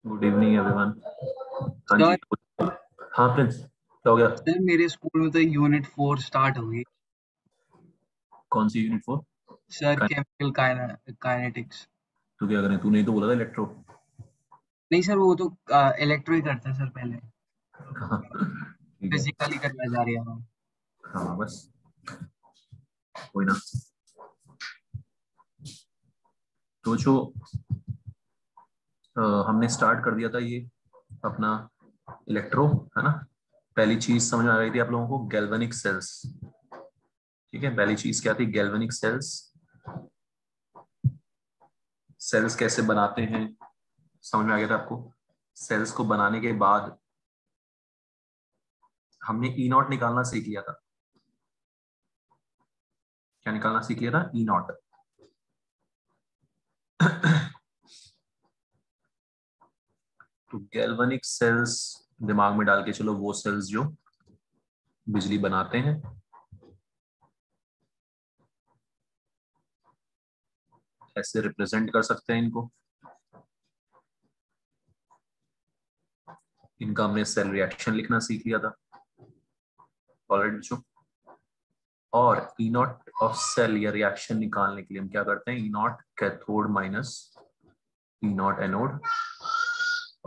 Good evening everyone. हाँ जी। Sir हाँ Prince, क्या हो गया? सर मेरे स्कूल में तो यूनिट 4 स्टार्ट हो गई। कौन सी यूनिट 4? Sir chemical kinetics. तू क्या करें? तूने ही तो बोला था इलेक्ट्रो। नहीं सर, वो तो इलेक्ट्रो ही करता है सर पहले। हाँ, ठीक है। फिजिकली करना जा रही है हम। हाँ बस, कोई ना। तो जो हमने स्टार्ट कर दिया था ये अपना इलेक्ट्रो, है ना। पहली चीज समझ में आ गई थी आप लोगों को, गैल्वेनिक सेल्स। ठीक है, पहली चीज क्या थी? Galvanic sales. सेल्स कैसे बनाते हैं समझ में आ गया था आपको। सेल्स को बनाने के बाद हमने ई नॉट निकालना सीख लिया था। क्या निकालना सीख लिया था? ई नॉट। तो गैल्वेनिक सेल्स दिमाग में डाल के चलो, वो सेल्स जो बिजली बनाते हैं। ऐसे रिप्रेजेंट कर सकते हैं इनको। इनका हमने सेल रिएक्शन लिखना सीख लिया था ऑलरेडी जो। और ई नॉट ऑफ सेल या रिएक्शन निकालने के लिए हम क्या करते हैं? E naught cathode minus E naught anode.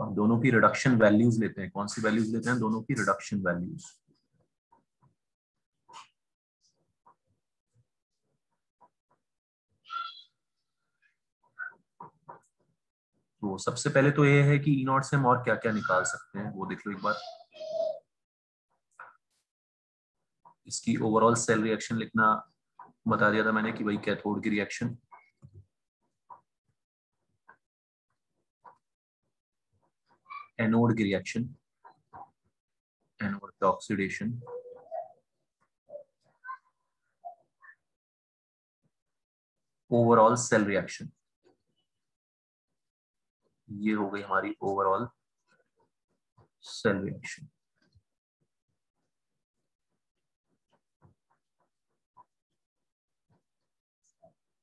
और दोनों की रिडक्शन वैल्यूज लेते हैं। कौन सी वैल्यूज लेते हैं? दोनों की रिडक्शन वैल्यूज। तो सबसे पहले तो ये है कि ई नॉट से हम और क्या क्या निकाल सकते हैं वो देख लो एक बार। इसकी ओवरऑल सेल रिएक्शन लिखना बता दिया था मैंने कि भाई कैथोड की रिएक्शन, एनोड की रिएक्शन, एनोड का ऑक्सीडेशन, ओवरऑल सेल रिएक्शन। ये हो गई हमारी ओवरऑल सेल रिएक्शन।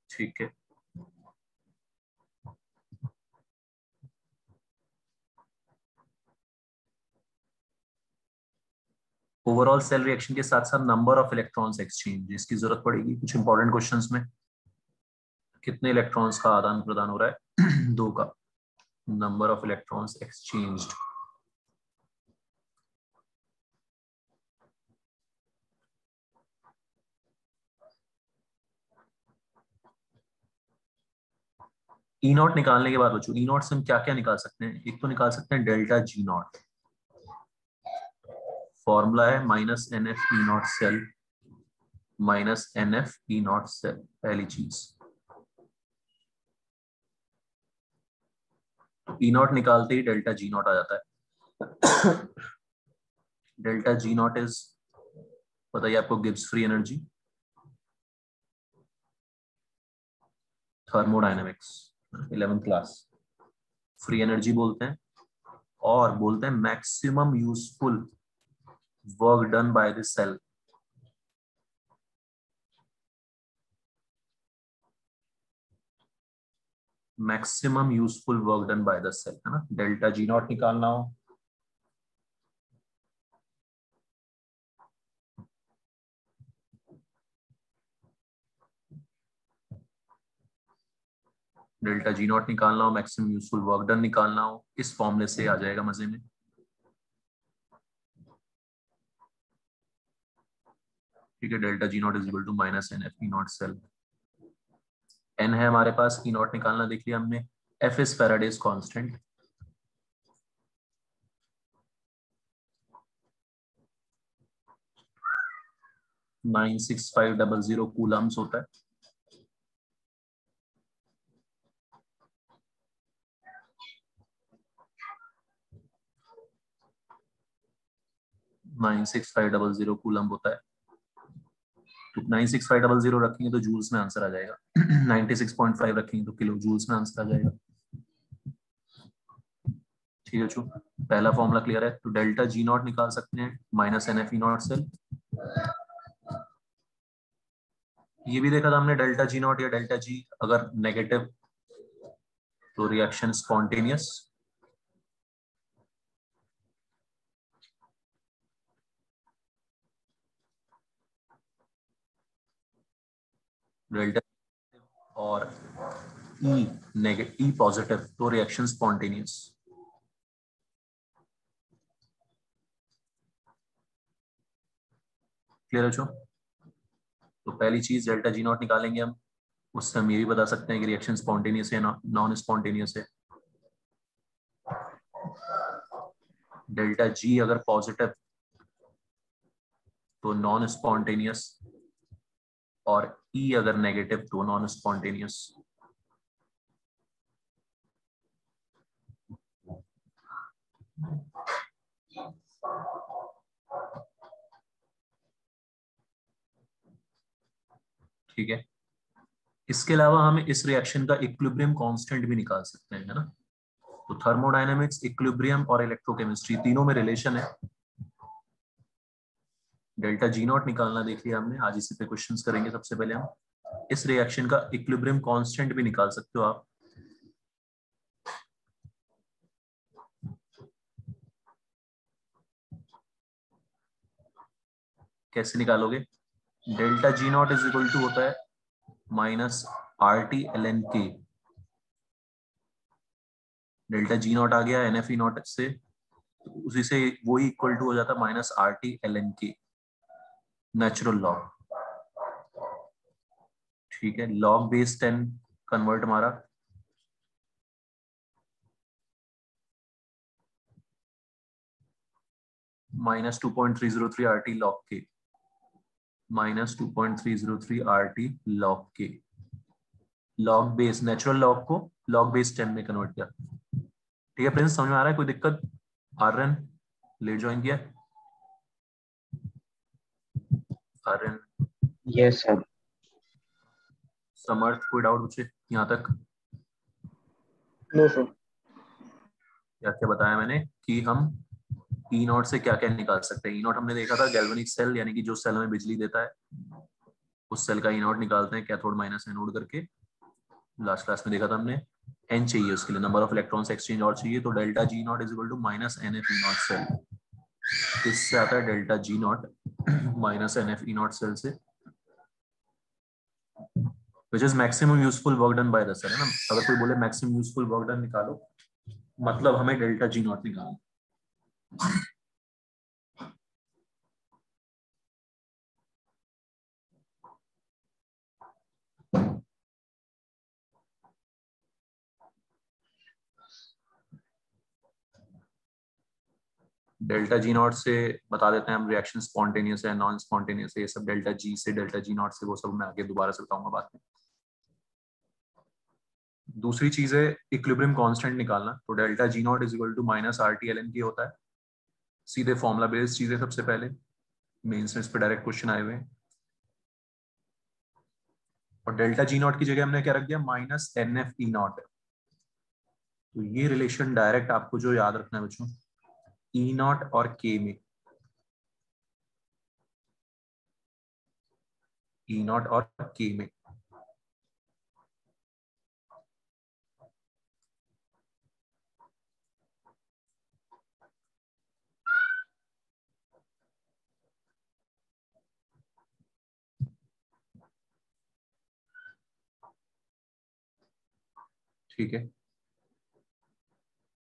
ठीक है। ओवरऑल सेल रिएक्शन के साथ साथ नंबर ऑफ इलेक्ट्रॉन्स एक्सचेंज इसकी जरूरत पड़ेगी कुछ इंपॉर्टेंट क्वेश्चंस में। कितने इलेक्ट्रॉन्स का आदान प्रदान हो रहा है? दो का। Number of electrons exchanged. E not निकालने के बाद बच्चों, ई नॉट से हम क्या क्या निकाल सकते हैं? एक तो निकाल सकते हैं डेल्टा जी नॉट। फॉर्मूला है minus N F E naught cell minus N F E naught cell. पहली चीज तो ई नॉट निकालते ही डेल्टा जी नॉट आ जाता है। डेल्टा जी नॉट इज, बताइए आपको, Gibbs free energy, thermodynamics 11th class. Free energy बोलते हैं और बोलते हैं maximum useful work done by the cell. Maximum useful work done by the cell, है ना। डेल्टा जी नॉट निकालना हो डेल्टा जी नॉट निकालना हो, मैक्सिमम यूजफुल वर्क डन निकालना हो, इस फॉर्मूले से आ जाएगा मजे में। ठीक है, delta G naught is equal to minus N F E naught cell. N है हमारे पास, ई नॉट निकालना देख लिया हमने। F is Faraday's constant. 96500 coulombs होता है। 96500 कूलम होता है। तो 96500 रखेंगे तो जूल्स में आंसर आ जाएगा। 96.5 रखेंगे तो किलो जूल्स में आंसर आ जाएगा। ठीक है, चलो पहला फॉर्मूला क्लियर है। तो डेल्टा जी नॉट निकाल सकते हैं minus N F E naught cell. ये भी देखा था हमने, डेल्टा जी नॉट या डेल्टा जी अगर नेगेटिव तो रिएक्शन स्पॉन्टेनियस, डेल्टा और ई नेगेटिव, ई पॉजिटिव, तो रिएक्शन स्पॉन्टेनियस। क्लियर है जो? तो पहली चीज डेल्टा जी नॉट निकालेंगे हम, उससे हम ये भी बता सकते हैं कि रिएक्शन स्पॉन्टेनियस है नॉन स्पॉन्टेनियस है। डेल्टा जी अगर पॉजिटिव तो नॉन स्पॉन्टेनियस, और ई अगर नेगेटिव तो नॉन स्पॉन्टेनियस। ठीक है, इसके अलावा हम इस रिएक्शन का इक्विलिब्रियम कांस्टेंट भी निकाल सकते हैं, है ना। तो थर्मोडायनेमिक्स, इक्विलिब्रियम और इलेक्ट्रोकेमिस्ट्री तीनों में रिलेशन है। डेल्टा जी नॉट निकालना देख लिया हमने, आज इसी पे क्वेश्चंस करेंगे। सबसे पहले हम इस रिएक्शन का इक्विलिब्रियम कांस्टेंट भी निकाल सकते हो आप। कैसे निकालोगे? Delta G naught is equal to होता है minus R T L N K. Delta G naught आ गया एन एफ ई नॉट से, तो उसी से वही इक्वल टू हो जाता है minus R T L N K, natural log. ठीक है, लॉग बेस 10 कन्वर्ट हमारा minus 2.303 R T log K, minus 2.303 R T log K. Log base natural log को लॉग बेस 10 में कन्वर्ट किया। ठीक है प्रिंस, समझ में आ रहा है? कोई दिक्कत? आर्यन लेट ज्वाइन किया? Aryan, yes sir. समर्थ, कोई डाउट पूछे यहाँ तक? No sir. क्या क्या बताया मैंने कि हम ई नॉट से क्या क्या निकाल सकते हैं। ई नॉट हमने देखा था गैल्वेनिक सेल, यानी कि जो सेल हमें बिजली देता है, उस सेल का ई नॉट निकालते हैं कैथोड माइनस एनोड करके। लास्ट क्लास में देखा था हमने। एन चाहिए उसके लिए, नंबर ऑफ इलेक्ट्रॉन्स एक्सचेंज और चाहिए, तो delta G naught is equal to minus N F E naught cell. इससे आता है delta G naught minus N F E naught cell से, which is maximum useful work done by the cell, है ना। अगर कोई बोले मैक्सिमम यूजफुल वर्क डन निकालो, मतलब हमें डेल्टा जी नॉट निकालना। डेल्टा जी नॉट से बता देते हैं हम रिएक्शन स्पॉन्टेनियस है नॉन स्पॉन्टेनियस है, ये सब डेल्टा जी से, डेल्टा जी नॉट से, वो सब मैं आगे दोबारा से बताऊंगा बाद में। दूसरी चीज है इक्विलिब्रियम कांस्टेंट निकालना। तो delta G naught is equal to minus R T L N K होता है। सीधे फॉर्मुला बेस्ड चीजें सबसे पहले, मेंस में इस पे डायरेक्ट क्वेश्चन आए हुए हैं। और डेल्टा जी नॉट की जगह हमने क्या रख दिया? Minus N F E naught. तो ये रिलेशन डायरेक्ट आपको जो याद रखना है बच्चों, ई नॉट और के में, ई नॉट और के में। ठीक है,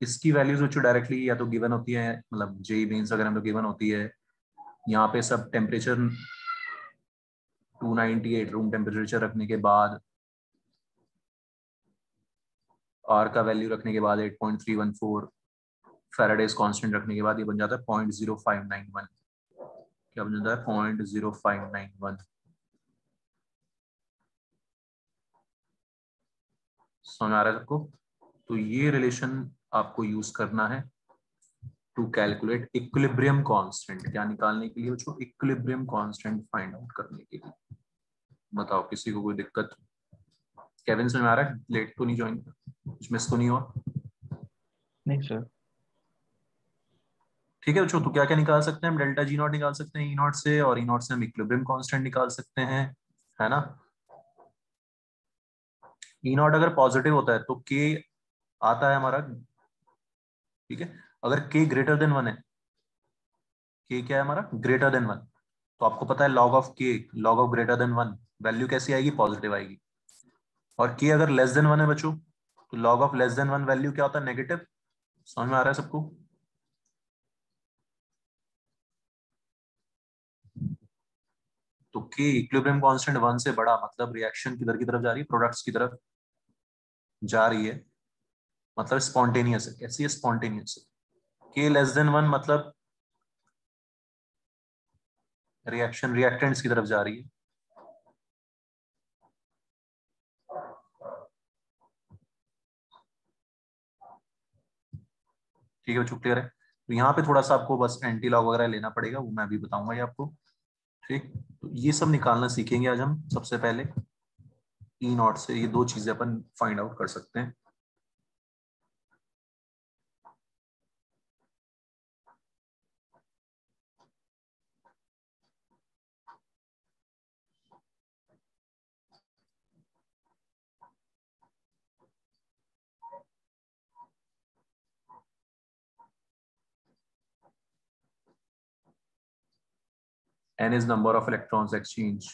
इसकी वैल्यूज जो डायरेक्टली या तो गिवन होती है, मतलब जेई मेंस वगैरह में गिवन होती है। यहाँ पे सब टेम्परेचर 298 रूम टेम्परेचर रखने के बाद, आर का वैल्यू रखने के बाद 8.314, फैराडेज कांस्टेंट रखने के बाद ये बन जाता है 0.0591। क्या बन जाता है? 0.0591। समझ आ रहा है सबको? तो ये रिलेशन आपको यूज करना है टू कैलकुलेट इक्विलिब्रियम कांस्टेंट। क्या निकालने के लिए बच्चों? इक्विलिब्रियम कांस्टेंट फाइंड आउट करने के लिए। बताओ किसी को कोई दिक्कत? केविन समझ आ रहा है? लेट तो नहीं ज्वाइन, कुछ मिस तो नहीं हुआ? नहीं सर। ठीक है बच्चों, तो क्या क्या निकाल सकते हैं हम? डेल्टा जी नॉट निकाल सकते हैं ई नॉट से, और ई नॉट से हम इक्विलिब्रियम कांस्टेंट निकाल सकते हैं, है ना। ई नॉट अगर पॉजिटिव होता है तो के आता है हमारा, ठीक है। अगर के ग्रेटर देन 1 है, के क्या है हमारा? ग्रेटर देन 1, तो आपको पता है लॉग ऑफ के, log of greater than 1 value कैसी आएगी, पॉजिटिव आएगी। और के अगर लेस देन 1 है बच्चों, तो log of less than 1 value क्या होता है, नेगेटिव। समझ में आ रहा है सबको? तो के इक्विलिब्रियम कांस्टेंट 1 से बड़ा, मतलब रिएक्शन किधर की तरफ जा रही है, प्रोडक्ट्स की तरफ जा रही है, मतलब स्पॉन्टेनियस है। कैसी है, स्पॉन्टेनियस है। के लेस देन 1 मतलब रिएक्शन रिएक्टेंट्स की तरफ जा रही है। ठीक है बच्चों, क्लियर है? तो यहाँ पे थोड़ा सा आपको बस एंटी लॉग वगैरह लेना पड़ेगा, वो मैं अभी बताऊंगा ये आपको। ठीक, तो ये सब निकालना सीखेंगे आज हम। सबसे पहले ई नॉट से ये दो चीजें अपन फाइंड आउट कर सकते हैं। n is number of electrons exchange.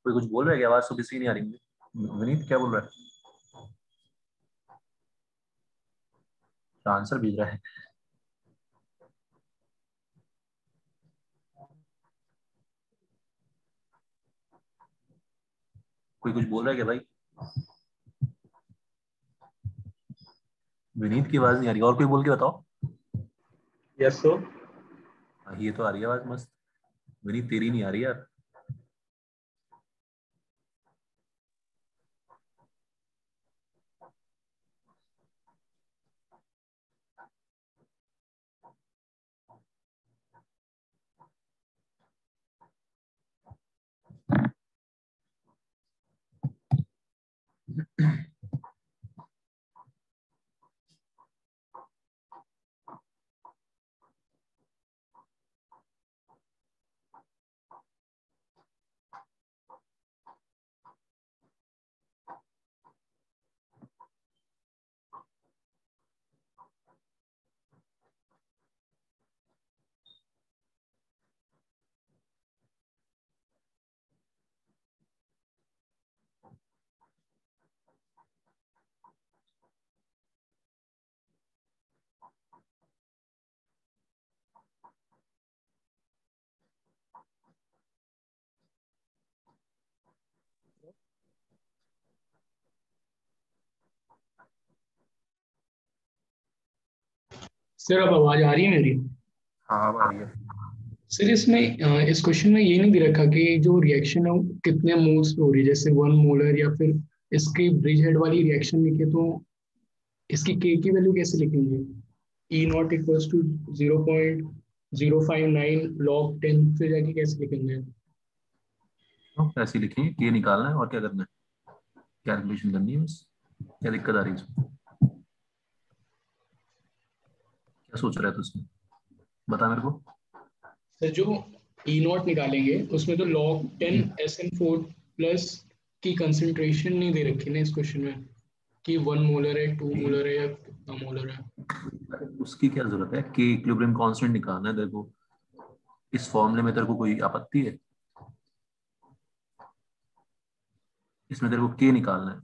कोई कुछ बोल रहा है क्या? आवाज तो किसी की नहीं आ रही मुझे। विनीत क्या बोल रहा है? आंसर भेज रहा है। कोई कुछ बोल रहा है क्या भाई? विनीत की आवाज नहीं आ रही, और कोई बोल के बताओ। Yes sir. हाँ, ये तो आ रही है आवाज मस्त। विनीत तेरी नहीं आ रही यार। सर अब आवाज आ रही है मेरी? हाँ अब आ रही है। सर इसमें इस क्वेश्चन में ये नहीं दे रखा कि जो रिएक्शन है वो कितने मोल्स पे हो रही है, जैसे 1 मोलर, या फिर इसकी ब्रिज हेड वाली रिएक्शन लिखे तो इसकी के की वैल्यू कैसे लिखेंगे? ई नॉट इक्वल्स टू 0.059 लॉग 10, फिर जाके कैसे लिखेंगे? तो ऐसे लिखेंगे, ये निकालना है और क्या करना है, कैलकुलेशन करनी है बस। क्या दिक्कत आ रही है इसमें? क्या सोच रहा है तू इसमें, बता मेरे को। सर जो ई नॉट निकालेंगे उसमें तो log 10 हम्म, SN4 प्लस की कंसंट्रेशन नहीं दे रखी ना इस क्वेश्चन में, कि 1 मोलर है, 2 मोलर है या कितना मोलर है। अरे उसकी क्या जरूरत है, के इक्विलिब्रियम कांस्टेंट निकालना है तेरे को। इस फॉर्मूले में तेरे को कोई आपत्ति है? इसमें तेरे को के निकालना है,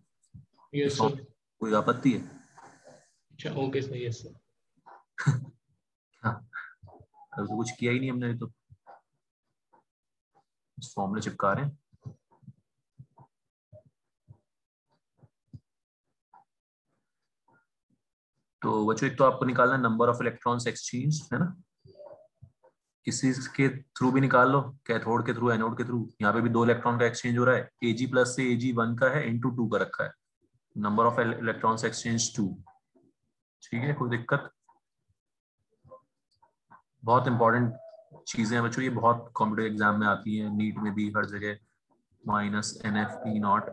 इस यस सर। फॉर्मूले में कोई आपत्ति है? अच्छा ओके सर, यस सर। हाँ, अभी तो कुछ किया ही नहीं हमने, अभी तो इस फॉर्मूले चिपका रहे हैं। तो बच्चों एक तो आपको निकालना है नंबर ऑफ इलेक्ट्रॉन्स एक्सचेंज, है ना। किसी के थ्रू भी निकाल लो, कैथोड के थ्रू, एनोड के थ्रू, यहाँ पे भी 2 इलेक्ट्रॉन का एक्सचेंज हो रहा है। Ag प्लस से Ag1 का है, इंटू 2 का रखा है। Number of electrons exchange 2। ठीक है, कोई दिक्कत? बहुत इंपॉर्टेंट चीजें हैं बच्चों, ये बहुत कॉम्पिटेटिव एग्जाम में आती हैं, नीट में भी, हर जगह। Minus NF E0।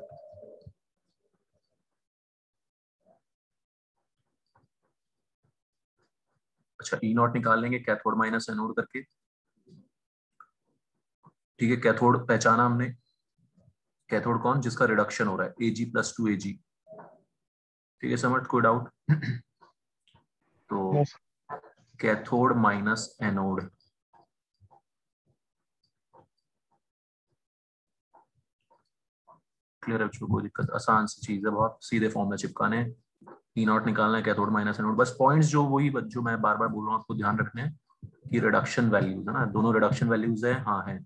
अच्छा, E0 निकाल लेंगे कैथोड माइनस एनोड करके। ठीक है, कैथोड पहचाना हमने। कैथोड कौन? जिसका रिडक्शन हो रहा है, Ag प्लस 2 Ag। ठीक है समझ, कोई डाउट? तो yes. Cathode minus anode. Clear है बच्चों? कोई दिक्कत? आसान सी चीज है, बहुत सीधे फॉर्म में चिपकाने हैं। E0 निकालना है, कैथोड माइनस एनोड। बस पॉइंट्स जो वही जो मैं बार बार बोल रहा हूँ आपको ध्यान रखने हैं कि रिडक्शन वैल्यूज है ना, दोनों रिडक्शन वैल्यूज है, हाँ है।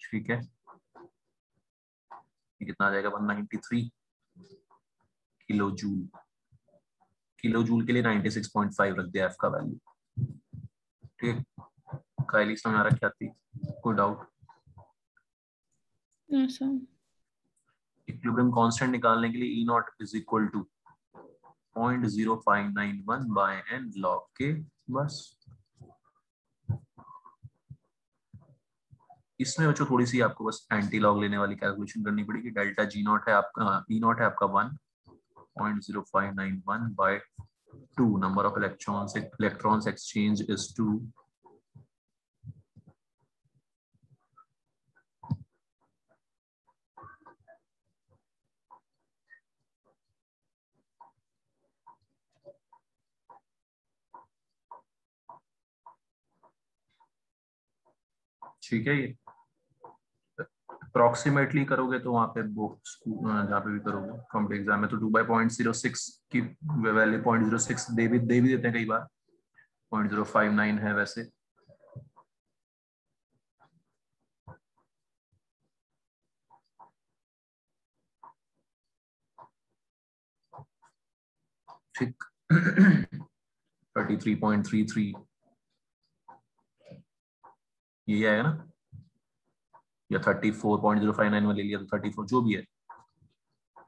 ठीक है, ये कितना आ जाएगा? 193 किलो जूल। किलो जूल के लिए 96.5 रख दिया एफ का वैल्यू। ठीक है, काइली समझ आ रहा क्या थी? कोई डाउट? सर इक्विलिब्रियम कांस्टेंट निकालने के लिए E0 is equal to 0.0591 by n log के। बस इसमें बच्चों थोड़ी सी आपको बस एंटी लॉग लेने वाली कैलकुलेशन करनी पड़ेगी। डेल्टा G0 है आपका, E0 है आपका 1.0591 बाय 2, number of electrons exchange is 2। ठीक है। ये अप्रोक्सीमेटली करोगे तो वहाँ पे जहाँ पे भी करोगे कॉम्पिटिव एग्जाम में तो 2/0.06 की वैल्यू 0.06 दे भी देते हैं कई बार। 0.059 है वैसे। ठीक। 33.33 ये आएगा ना, या 34.059 में ले लिया तो 34 जो भी है।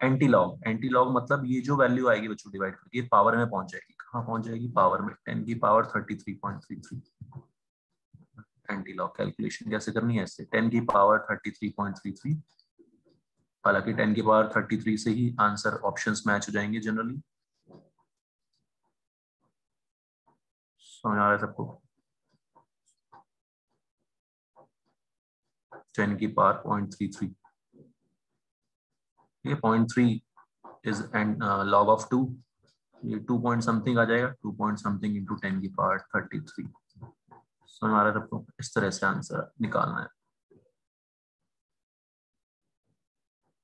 एंटी लॉग मतलब ये जो वैल्यू आएगी बच्चों डिवाइड करके ये पावर में पहुंच जाएगी। कहाँ पहुंच जाएगी? पावर में। 10 की पावर 33.33। एंटी लॉग कैलकुलेशन कैसे करनी है इससे? 10 की पावर 33.33। हालांकि 10 की पावर 33 से ही आंसर ऑप्शंस मैच हो जाएंगे जनरली। समझ आ रहा है सबको? 10 की पावर 0.33, ये 0.3 इज एंड लॉग ऑफ 2, ये 2 पॉइंट समथिंग आ जाएगा। 2 पॉइंट समथिंग इंटू 10 की पावर 33। समझ आ रहा है सबको? इस तरह से आंसर निकालना है।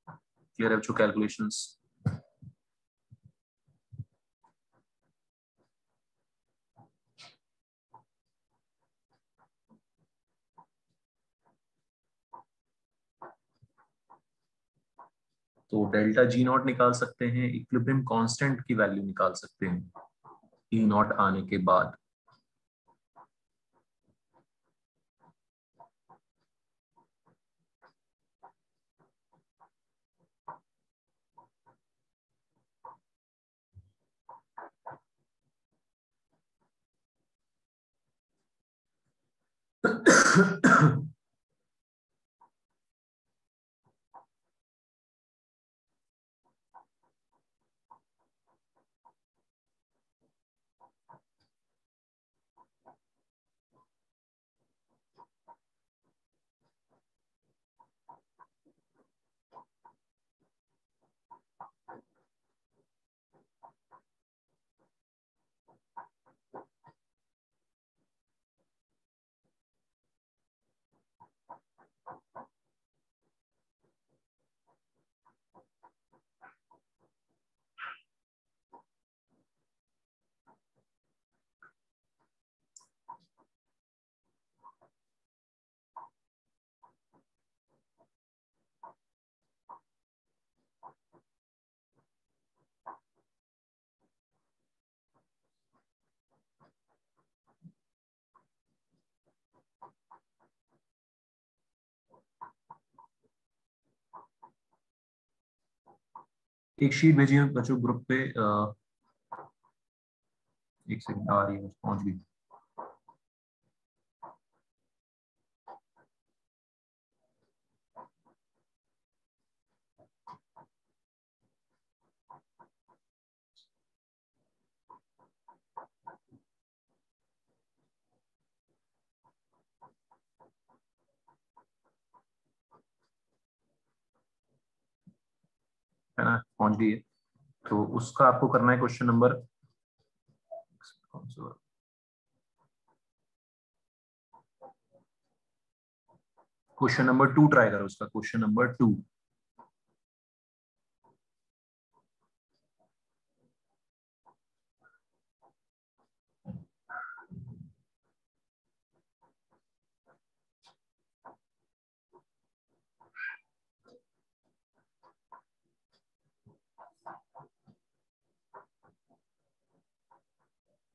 क्लियर है बच्चों कैलकुलेशंस? तो डेल्टा जी नॉट निकाल सकते हैं, इक्विलिब्रियम कांस्टेंट की वैल्यू निकाल सकते हैं ई नॉट आने के बाद। एक शीट भेजिए बच्चों ग्रुप पे। एक सेकंड आ रही है, पहुंच गई। है ना, पहुंच गई है। तो उसका आपको करना है question number, question number 2 try करो उसका। Question number 2।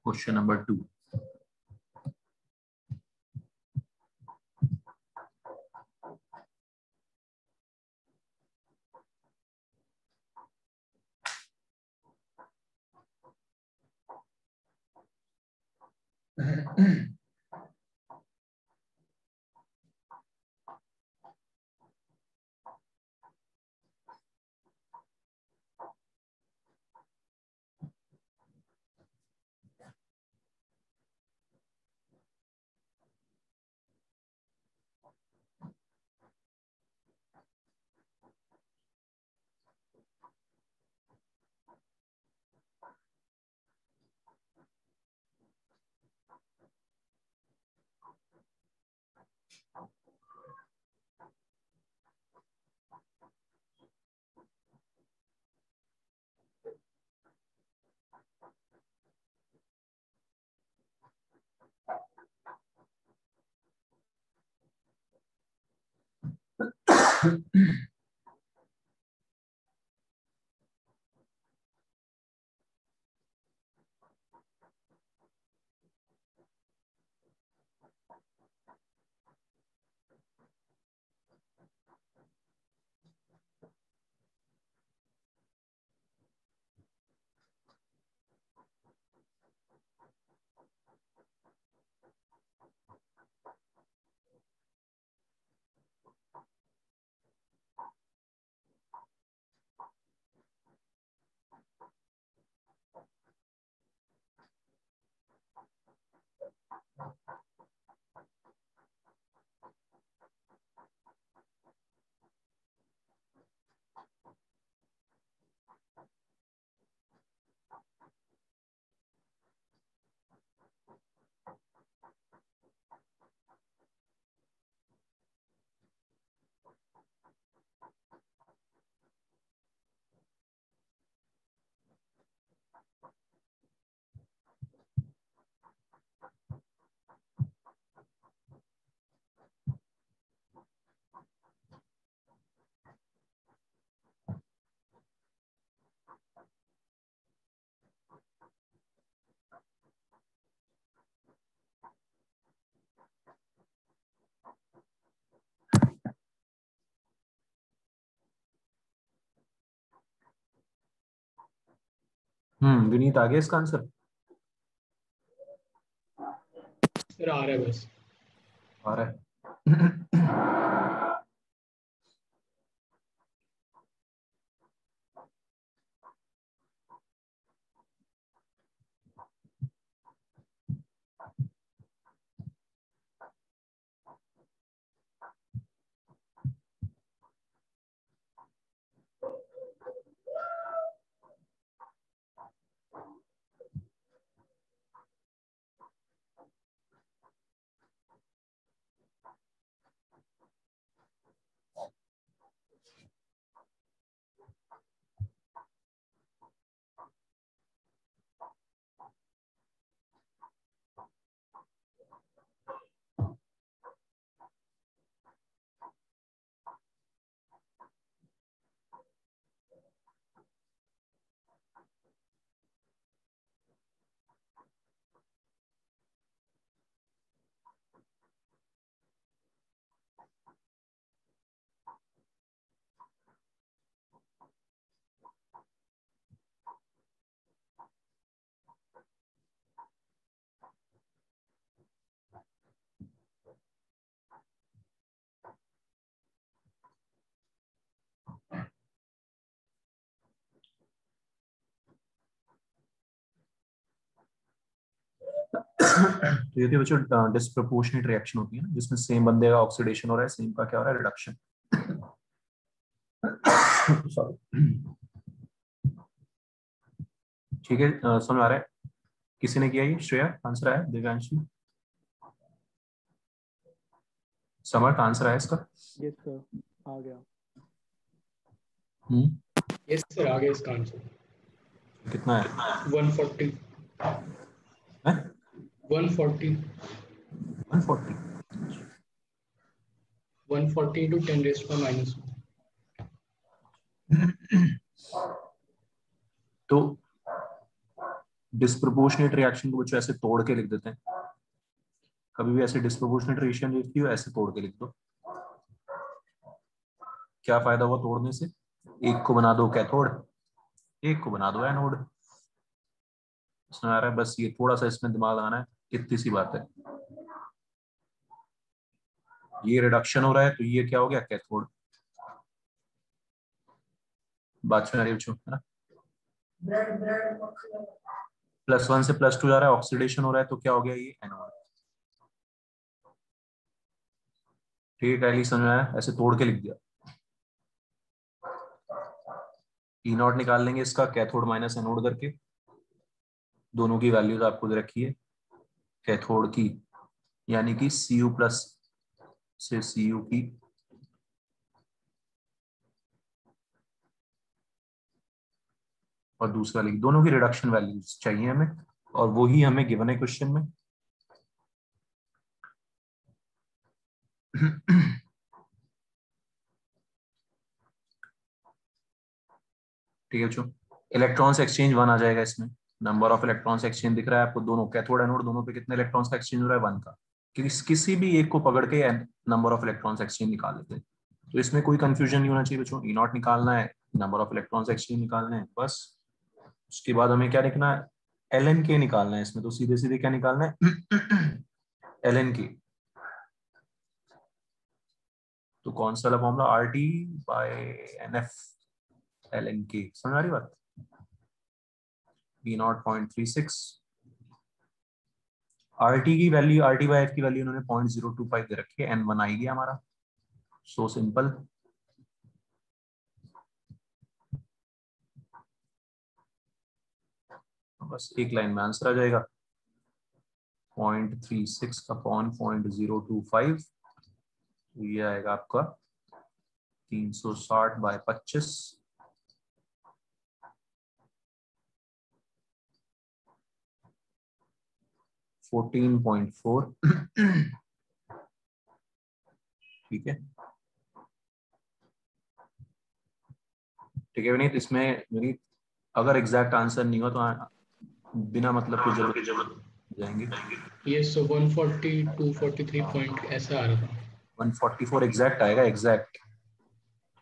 Question number 2। Vineet आ गया इसका आंसर? सर आ रहा है बस। आ रहा है। तो ये थी बच्चों डिस्प्रोपोर्शनेट रिएक्शन होती है ना, जिसमें सेम बंदे का ऑक्सीडेशन हो रहा है, सेम का क्या हो रहा है, रिडक्शन। सॉरी। ठीक है, समझ आ रहा है? किसी ने किया ये? श्रेया आंसर आया? दिव्यांशी, समर्थ आंसर आया इसका? यस सर, आ गया। यस सर आ गया इसका आंसर। कितना है? 140। है 140 140। 140 into 10 raised to minus 1। तो डिस्प्रोपोर्शनेट रिएक्शन को बच्चों ऐसे तोड़ के लिख देते हैं। कभी भी ऐसे डिस्प्रोपोर्शनेट रिएक्शन लिखती हो ऐसे तोड़ के लिख दो। क्या फायदा हुआ तोड़ने से? एक को बना दो कैथोड, एक को बना दो एनोड। समझ आ रहा है? बस ये थोड़ा सा इसमें दिमाग आना है, इतनी सी बात है। ये रिडक्शन हो रहा है तो ये क्या हो गया, कैथोड। बात सुन रही है ना? +1 से +2 जा रहा है, ऑक्सीडेशन हो रहा है तो क्या हो गया, ये एनोड। ठीक है, समझ में आया? ऐसे तोड़ के लिख दिया। ई नॉट निकाल लेंगे इसका, कैथोड माइनस एनोड करके। दोनों की वैल्यूज आपको दे रखी है। कैथोड की यानी कि Cu+ से Cu की और दूसरा लिख, दोनों की रिडक्शन वैल्यूज चाहिए हमें, और वही हमें गिवन है क्वेश्चन में। ठीक है बच्चों, इलेक्ट्रॉन्स एक्सचेंज 1 आ जाएगा इसमें। नंबर ऑफ इलेक्ट्रॉन्स एक्सचेंज दिख रहा है आपको, दोनों कैथोड एनोड दोनों पे कितने इलेक्ट्रॉन्स का एक्सचेंज हो रहा है, 1 का। किसी भी एक को पकड़ के नंबर ऑफ इलेक्ट्रॉन्स एक्सचेंज निकाल लेते हैं। तो इसमें कोई कंफ्यूजन नहीं होना चाहिए बच्चों, ई नॉट निकालना है, नंबर ऑफ इलेक्ट्रॉन्स एक्सचेंज निकालना है बस। उसके बाद हमें क्या लिखना है, एल एन के निकालना है इसमें, तो सीधे सीधे क्या निकालना है एल एन के। तो कौन सा वाला formula, R T by N F L N K, समझ आ रही बात। बी नॉट 0.36, आर टी की value, R T by F की वैल्यू उन्होंने 0.025 दे रखी है, एन 1 आएगी हमारा। So simple. बस एक लाइन में आंसर आ जाएगा, 0.36 अपॉन 0.025, ये आएगा आपका 360 बाय 25, 14.4। ठीक है, ठीक है विनीत। इसमें विनीत अगर एग्जैक्ट आंसर नहीं हो तो बिना मतलब के जरूरत जाएंगे। ये सो 140 243 पॉइंट ऐसा आ रहा था। 144 एग्जैक्ट आएगा, एग्जैक्ट।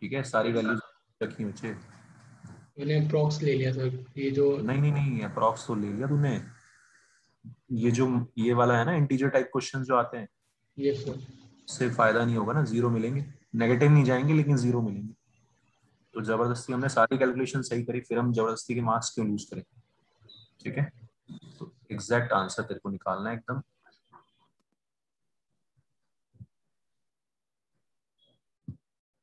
ठीक है, सारी वैल्यूज रखी बच्चे। मैंने अप्रॉक्स ले लिया सर, ये जो। नहीं नहीं नहीं, अप्रॉक्स तो ले लिया तूने। ये जो ये वाला है ना, इंटीजर टाइप क्वेश्चन जो आते हैं, ये सर। उससे फायदा नहीं होगा ना, जीरो मिलेंगे। नेगेटिव नहीं जाएंगे लेकिन जीरो मिलेंगे। तो जबरदस्ती हमने सारी कैलकुलेशन सही करी, फिर हम जबरदस्ती के मार्क्स क्यों लूज करें। ठीक है, तो एग्जैक्ट आंसर तेरे को निकालना है एकदम।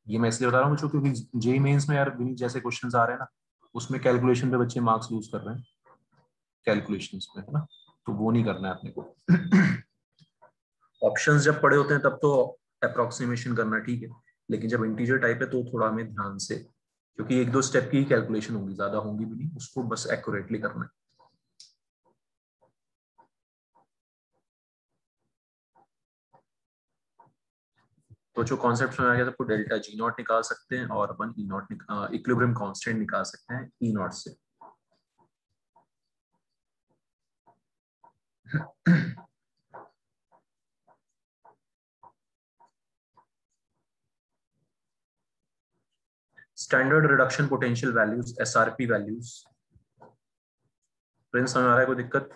ये मैं इसलिए बता रहा हूँ बच्चों क्योंकि जेई मेंस में यार विनीत जैसे क्वेश्चंस आ रहे हैं ना, उसमें कैलकुलेशन पे बच्चे मार्क्स लूज कर रहे हैं, कैलकुलेशंस में, है ना। तो वो नहीं करना है अपने को। ऑप्शंस जब पड़े होते हैं तब तो अप्रोक्सीमेशन करना ठीक है, लेकिन जब इंटीजर टाइप है तो थोड़ा हमें ध्यान से, क्योंकि एक दो स्टेप की ही कैलकुलेशन होगी, ज्यादा होंगी भी नहीं, उसको बस एक्यूरेटली करना है। तो जो कॉन्सेप्ट में आ गया सबको, डेल्टा जी नॉट निकाल सकते हैं और अपन ई नॉट इक्विलिब्रियम कांस्टेंट निकाल सकते हैं ई नॉट से। Standard reduction potential values, SRP values. Prince समझ आ रहा है, कोई दिक्कत।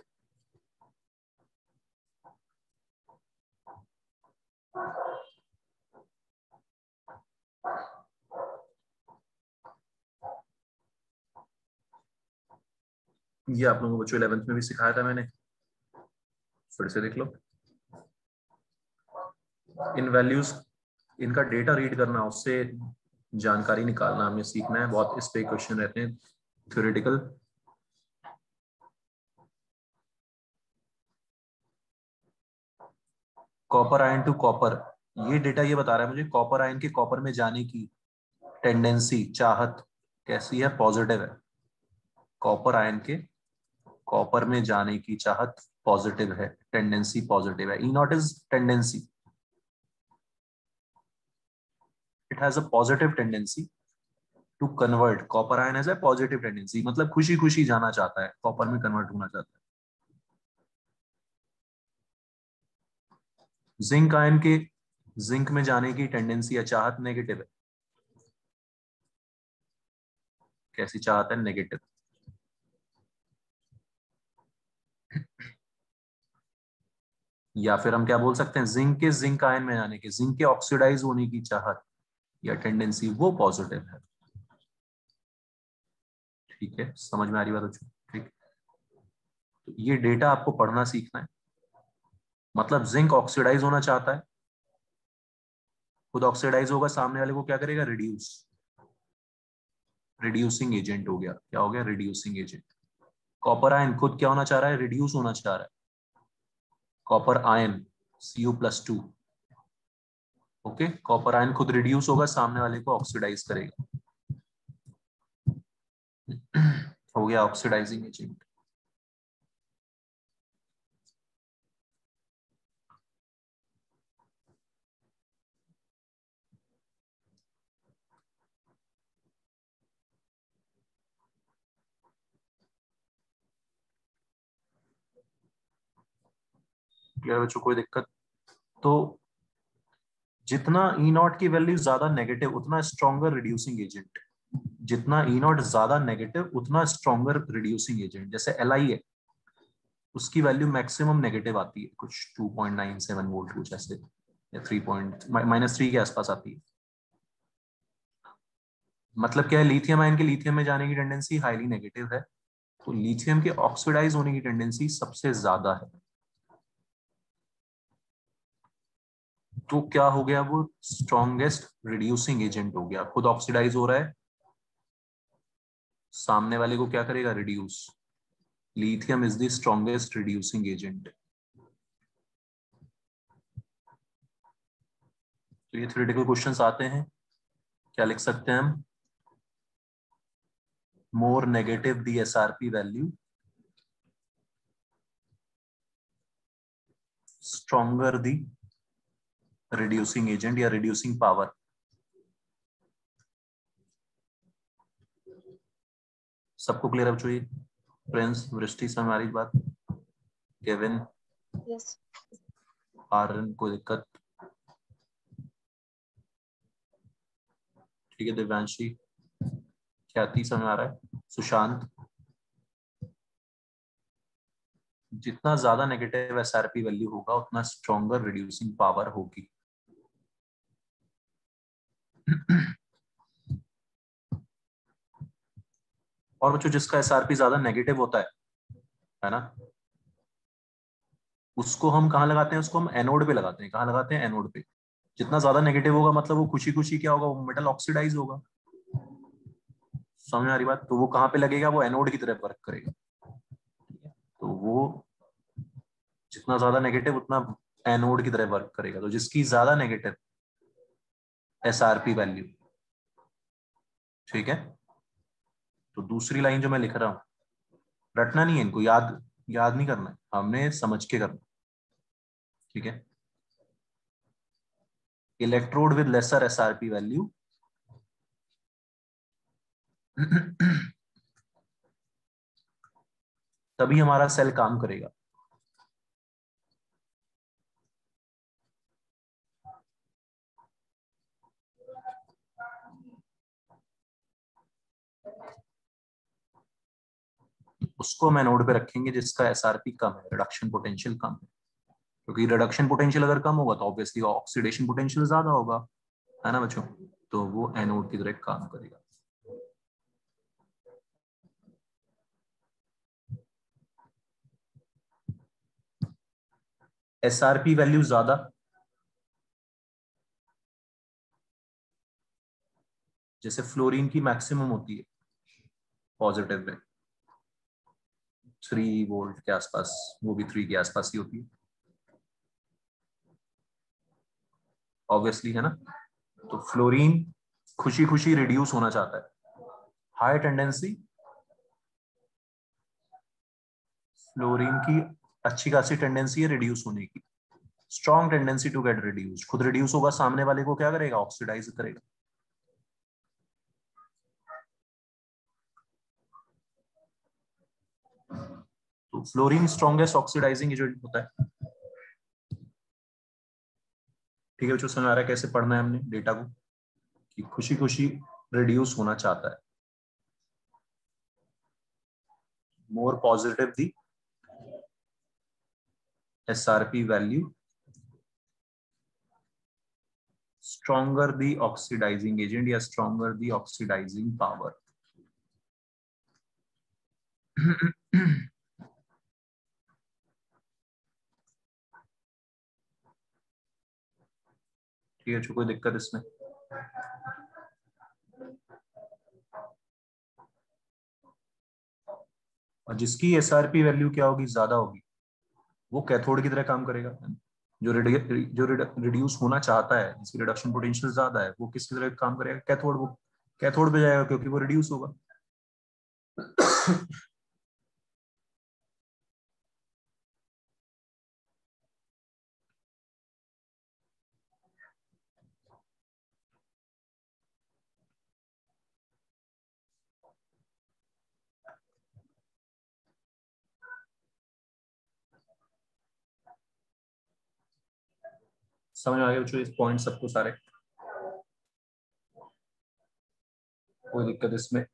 ये आप लोगों को बच्चों 11th में भी सिखाया था मैंने, फिर से देख लो। इन वैल्यूज, इनका डेटा रीड करना, उससे जानकारी निकालना हमें सीखना है। बहुत इस पे क्वेश्चन रहते हैं theoretical. Copper ion to copper, ये डेटा ये बता रहा है मुझे कॉपर आयन के कॉपर में जाने की टेंडेंसी, चाहत कैसी है, पॉजिटिव है। कॉपर आयन के कॉपर में जाने की चाहत पॉजिटिव है, टेंडेंसी पॉजिटिव है। E naught is tendency, it has a positive tendency to convert. Copper ion has a positive tendency, मतलब खुशी खुशी जाना चाहता है, कॉपर में कन्वर्ट होना चाहता है। जिंक आयन के जिंक में जाने की टेंडेंसी या चाहत नेगेटिव है। कैसी चाहत है, नेगेटिव। या फिर हम क्या बोल सकते हैं, जिंक के जिंक आयन में जाने की, जिंक के ऑक्सीडाइज होने की चाहत या टेंडेंसी वो पॉजिटिव है। ठीक है, समझ में आ रही बात बच्चों। ठीक, तो ये डेटा आपको पढ़ना सीखना है। मतलब जिंक ऑक्सीडाइज होना चाहता है, खुद ऑक्सीडाइज होगा, सामने वाले को क्या करेगा, रिड्यूस, रिड्यूसिंग एजेंट हो गया। क्या हो गया, रिड्यूसिंग एजेंट। कॉपर आयन खुद क्या होना चाह रहा है, रिड्यूस होना चाह रहा है। Copper ion Cu+2, okay. Copper ion खुद रिड्यूस होगा, सामने वाले को ऑक्सीडाइज करेगा। हो गया ऑक्सीडाइजिंग एजेंट। क्लियर बच्चों, कोई दिक्कत? तो जितना ई नॉट की वैल्यू ज्यादा नेगेटिव उतना स्ट्रॉन्गर रिड्यूसिंग एजेंट, जितना ई नॉट ज्यादा नेगेटिव उतना स्ट्रॉन्गर रिड्यूसिंग एजेंट। जैसे एल आई है, उसकी वैल्यू मैक्सिमम नेगेटिव आती है कुछ 2.97 वोल्ट कुछ ऐसे, या 3 -3 के आसपास आती है। मतलब क्या है, लिथियम आयन के लिथियम में जाने की टेंडेंसी हाईली नेगेटिव है, तो लिथियम के ऑक्सीडाइज होने की टेंडेंसी सबसे ज्यादा है। तो क्या हो गया, वो स्ट्रॉन्गेस्ट रिड्यूसिंग एजेंट हो गया, खुद ऑक्सीडाइज हो रहा है, सामने वाले को क्या करेगा, reduce. Lithium is the strongest reducing agent. तो ये थ्योरेटिकल क्वेश्चंस आते हैं, क्या लिख सकते हैं हम, more negative the SRP value, stronger the reducing agent या रिड्यूसिंग पावर। सबको क्लियर अब चाहिए? प्रिंस, वृष्टि, से हमारी बात, केविन, यस। आर्यन, कोई दिक्कत? ठीक है, दिव्यांशी, ख्याति, समझ आ रहा है? सुशांत, जितना ज्यादा नेगेटिव एसआरपी वैल्यू होगा उतना स्ट्रॉन्गर रिड्यूसिंग पावर होगी। और बच्चों जिसका एसआरपी ज्यादा नेगेटिव होता है ना, उसको हम कहाँ लगाते हैं, उसको हम एनोड पे लगाते हैं। कहाँ लगाते हैं, एनोड पे। जितना ज्यादा नेगेटिव होगा मतलब वो खुशी खुशी क्या होगा, वो मेटल ऑक्सीडाइज होगा। समझ आ रही बात? तो वो कहाँ पे लगेगा, वो एनोड की तरफ वर्क करेगा। तो वो जितना ज्यादा नेगेटिव उतना एनोड की तरह वर्क करेगा। तो जिसकी ज्यादा नेगेटिव एसआरपी वैल्यू, ठीक है। तो दूसरी लाइन जो मैं लिख रहा हूं, रटना नहीं है इनको, याद याद नहीं करना है, हमने समझ के करना, ठीक है। Electrode with lesser SRP value तभी हमारा सेल काम करेगा। उसको हम एनोड पे रखेंगे जिसका एसआरपी कम है, रिडक्शन पोटेंशियल कम है। क्योंकि रिडक्शन पोटेंशियल अगर कम होगा तो ऑब्वियसली ऑक्सीडेशन पोटेंशियल ज्यादा होगा, है ना बच्चों। तो वो एनोड की तरह काम करेगा। एसआरपी वैल्यू ज्यादा, जैसे फ्लोरीन की मैक्सिमम होती है पॉजिटिव में 3 वोल्ट के आसपास, वो भी 3 के आसपास ही होती है ऑब्वियसली, है ना। तो फ्लोरीन खुशी खुशी रिड्यूस होना चाहता है, हाई टेंडेंसी फ्लोरीन की, अच्छी खासी टेंडेंसी है रिड्यूस होने की, strong tendency to get reduce. खुद रिड्यूस होगा, सामने वाले को क्या करेगा, ऑक्सीडाइज करेगा। तो फ्लोरीन स्ट्रॉन्गेस्ट ऑक्सीडाइजिंग एजेंट होता है। ठीक है बच्चों, समझ आ रहा है कैसे पढ़ना है हमने डेटा को, कि खुशी खुशी रिड्यूस होना चाहता है। More positive the SRP value, stronger the oxidizing agent या stronger the oxidizing power। ठीक है, कोई दिक्कत इसमें? और जिसकी एसआरपी वैल्यू क्या होगी, ज्यादा होगी, वो कैथोड की तरह काम करेगा। जो रिड्यूस होना चाहता है, जिसकी रिडक्शन पोटेंशियल ज्यादा है, वो किसकी तरह काम करेगा, कैथोड। वो कैथोड पे जाएगा क्योंकि वो रिड्यूस होगा। समझ में आ गया बच्चों इस पॉइंट सबको सारे? कोई दिक्कत इसमें?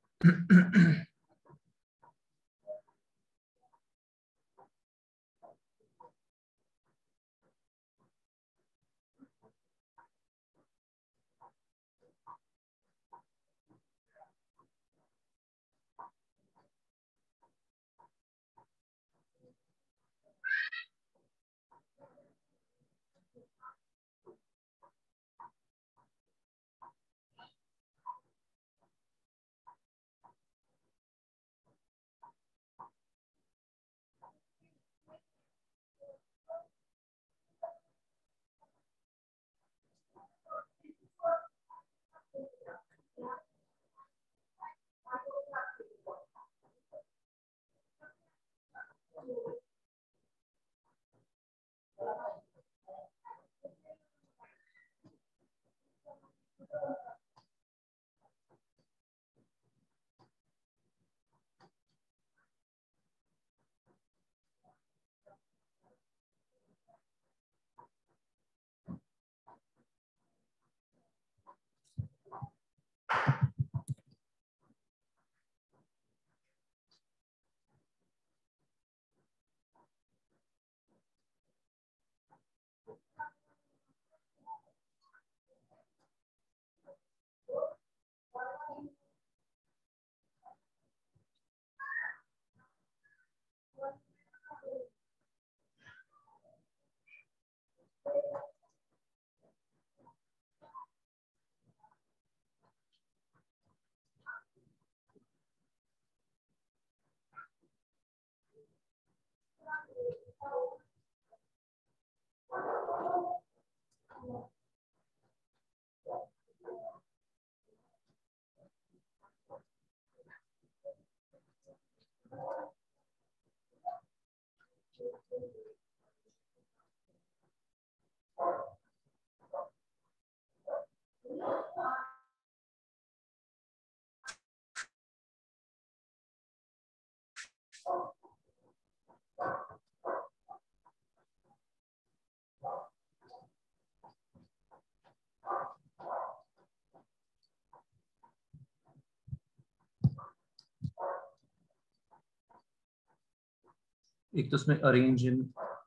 एक तो इसमें arrange in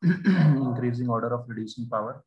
increasing order of reducing power,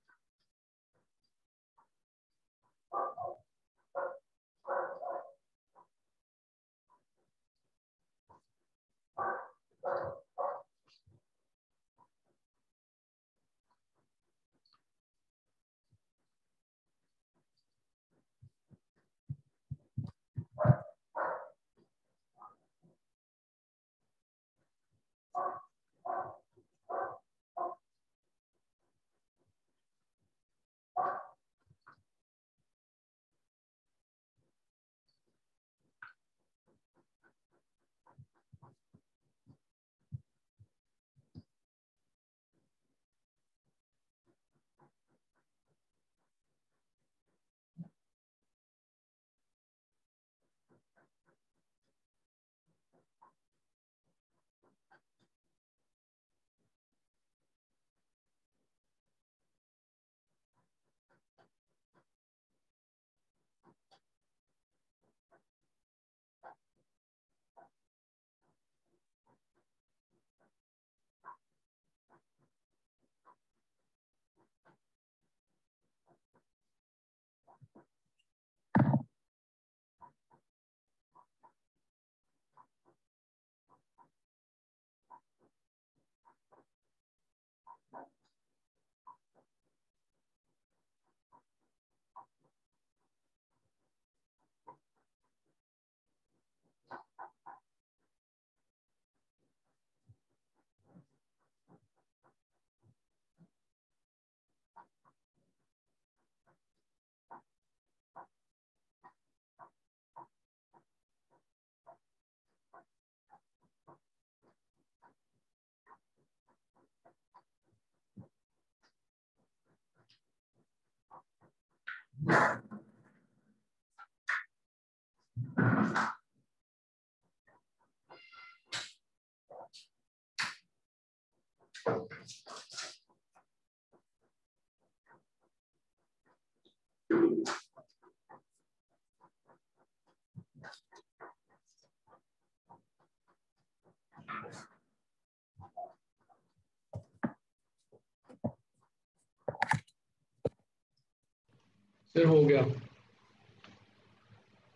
sir हो गया।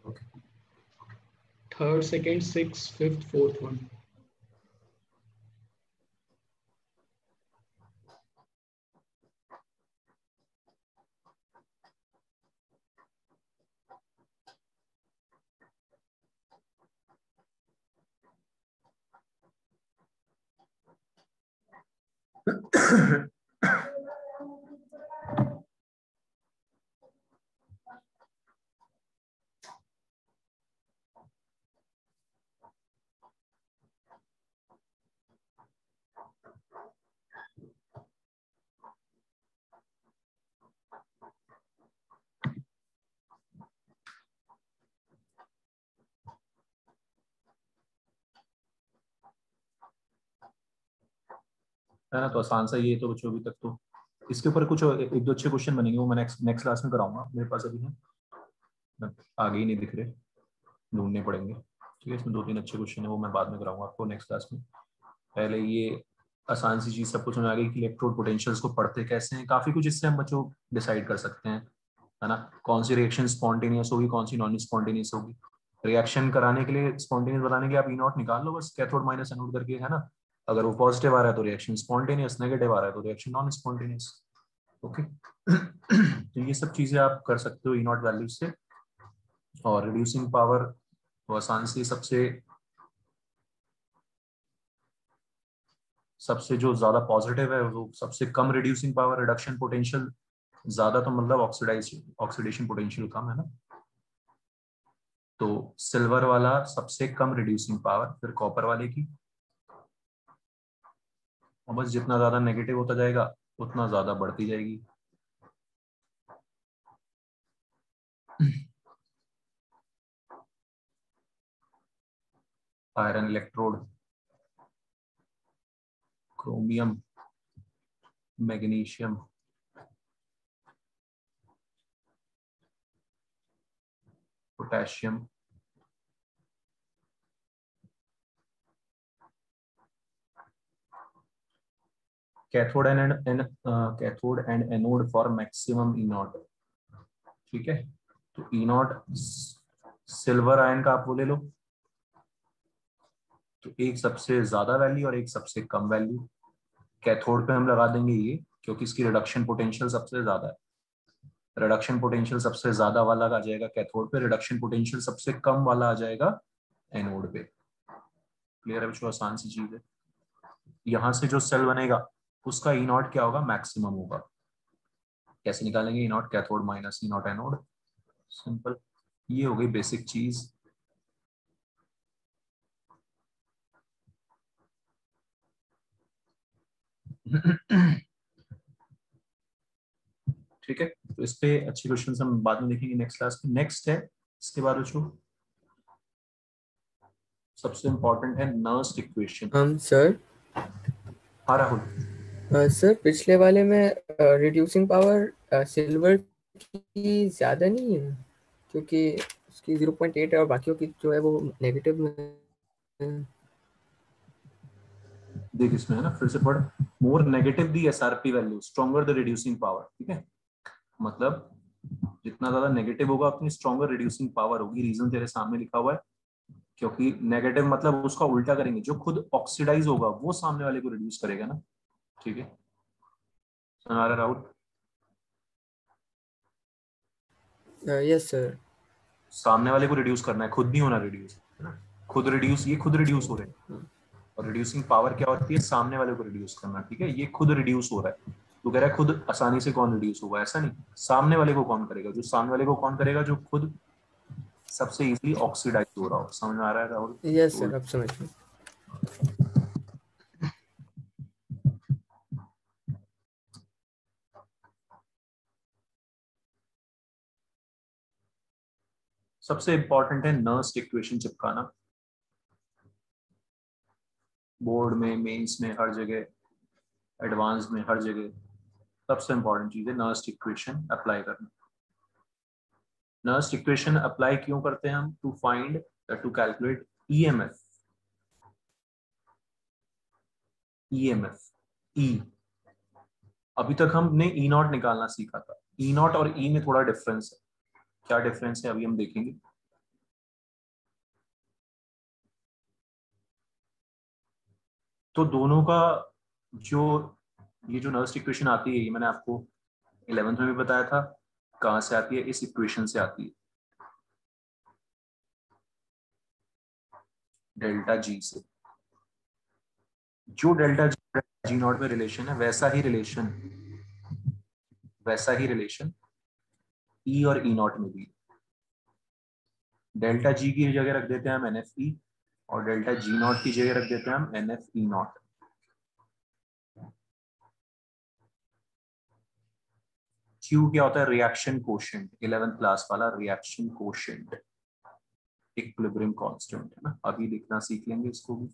Okay, third, second, six, fifth, fourth one. है ना। तो आसान सा ये तो बच्चों अभी तक तो इसके ऊपर कुछ एक दो अच्छे क्वेश्चन बनेंगे, वो मैं नेक्स्ट क्लास में कराऊंगा। मेरे पास अभी है, आगे ही नहीं दिख रहे, ढूंढने पड़ेंगे। ठीक है, इसमें दो तीन अच्छे क्वेश्चन है, वो मैं बाद में कराऊंगा आपको नेक्स्ट क्लास में। पहले ये आसान सी चीज सबको समझ आ गई कि इलेक्ट्रोड पोटेंशियल्स को पढ़ते कैसे हैं। काफी कुछ इससे हम बच्चों डिसाइड कर सकते हैं, है ना। कौन सी रिएक्शन स्पॉन्टेनियस होगी, कौन सी नॉन स्पॉन्टेनियस होगी। रिएक्शन कराने के लिए, स्पॉन्टेनियस बनाने के लिए आप ई नॉट निकाल लो बस, कैथोड माइनस एनोड करके, है ना। अगर वो पॉजिटिव आ रहा है तो रिएक्शन स्पॉन्टेनियस, नेगेटिव आ रहा है तो रिएक्शन नॉन स्पॉन्टेनियस। ओके। तो ये सब चीजें आप कर सकते हो ई नॉट वैल्यू से। और रिड्यूसिंग पावर तो आसान से सबसे जो ज्यादा पॉजिटिव है वो सबसे कम रिड्यूसिंग पावर, रिडक्शन पोटेंशियल ज्यादा, तो मतलब ऑक्सीडेशन पोटेंशियल कम, है ना। तो सिल्वर वाला सबसे कम रिड्यूसिंग पावर, फिर कॉपर वाले की। और बस जितना ज्यादा नेगेटिव होता जाएगा उतना ज्यादा बढ़ती जाएगी। Iron electrode, chromium, magnesium, potassium, cathode and anode for maximum E not. ठीक है, तो ई नॉट सिल्वर आयन का आप वो ले लो, तो एक सबसे ज्यादा वैल्यू और एक सबसे कम वैल्यू। कैथोड पे हम लगा देंगे ये, क्योंकि इसकी रिडक्शन पोटेंशियल सबसे ज्यादा है। रिडक्शन पोटेंशियल सबसे ज्यादा वाला आ जाएगा कैथोड पे, रिडक्शन पोटेंशियल सबसे कम वाला आ जाएगा एनोड पे। क्लियर है बच्चों, आसान सी चीज है। यहां से जो सेल बनेगा उसका ई नॉट क्या होगा, मैक्सिमम होगा। कैसे निकालेंगे, E naught cathode minus E naught anode, simple. ये हो गई बेसिक चीज। ठीक है, तो इस पे अच्छे क्वेश्चन हम बाद में देखेंगे नेक्स्ट क्लास में। नेक्स्ट है इसके बाद बच्चों सबसे इंपॉर्टेंट है नर्स्ट इक्वेशन। हम सर हाँ राहुल। सर पिछले वाले में रिड्यूसिंग पावर सिल्वर की ज़्यादा नहीं है, क्योंकि उसकी 0.8 है और बाकियों की जो है वो नेगेटिव में है। देख इसमें है ना, फिर से पढ़। More negative the SRP value stronger the reducing power. ठीक है, मतलब जितना ज्यादा नेगेटिव होगा उतनी स्ट्रॉन्गर रिड्यूसिंग पावर होगी। रीजन तेरे सामने लिखा हुआ है, क्योंकि नेगेटिव मतलब उसका उल्टा करेंगे, जो खुद ऑक्सीडाइज होगा वो सामने वाले को रिड्यूस करेगा ना। ठीक है, समझ आ रहा है राहुल। Yes sir. सामने वाले को रिड्यूस करना है, खुद नहीं होना रिड्यूस, है ना। खुद रिड्यूस, ये खुद रिड्यूस हो रहे हैं। और रिड्यूसिंग पावर क्या होती है, सामने वाले को रिड्यूस करना। ठीक है, ये खुद रिड्यूस हो रहा है, तो कह रहा है खुद आसानी से कौन रिड्यूस होगा, ऐसा नहीं। सामने वाले को कौन करेगा, जो सामने वाले को कौन करेगा, जो खुद सबसे इजीली ऑक्सीडाइज हो रहा हो। समझ में आ रहा है राहुल। यस सर, अब समझ में। सबसे इंपॉर्टेंट है नर्स्ट इक्वेशन चिपकाना, बोर्ड में, मेंस में, हर जगह, एडवांस में, हर जगह। सबसे इंपॉर्टेंट चीज है नर्स्ट इक्वेशन अप्लाई करना। नर्स्ट इक्वेशन अप्लाई क्यों करते हैं हम, to find, to calculate EMF. EMF, E, अभी तक हमने ई नॉट निकालना सीखा था, ई नॉट और ई में थोड़ा डिफरेंस है। क्या डिफरेंस है अभी हम देखेंगे। तो दोनों का जो ये जो नर्स्ट इक्वेशन आती है, ये मैंने आपको 11th में भी बताया था। कहां से आती है, इस इक्वेशन से आती है, डेल्टा जी से। जो डेल्टा जी नॉट में रिलेशन है, वैसा ही रिलेशन ई और ई नॉट में भी। डेल्टा जी की जगह रख देते हैं हम एन एफ ई, और डेल्टा जी नॉट की जगह रख देते हैं हम N F E naught. Q क्या होता है, रिएक्शन कोशेंट, 11th क्लास वाला रिएक्शन कोशेंट, इक्विलिब्रियम कांस्टेंट है ना। अभी लिखना सीख लेंगे इसको भी।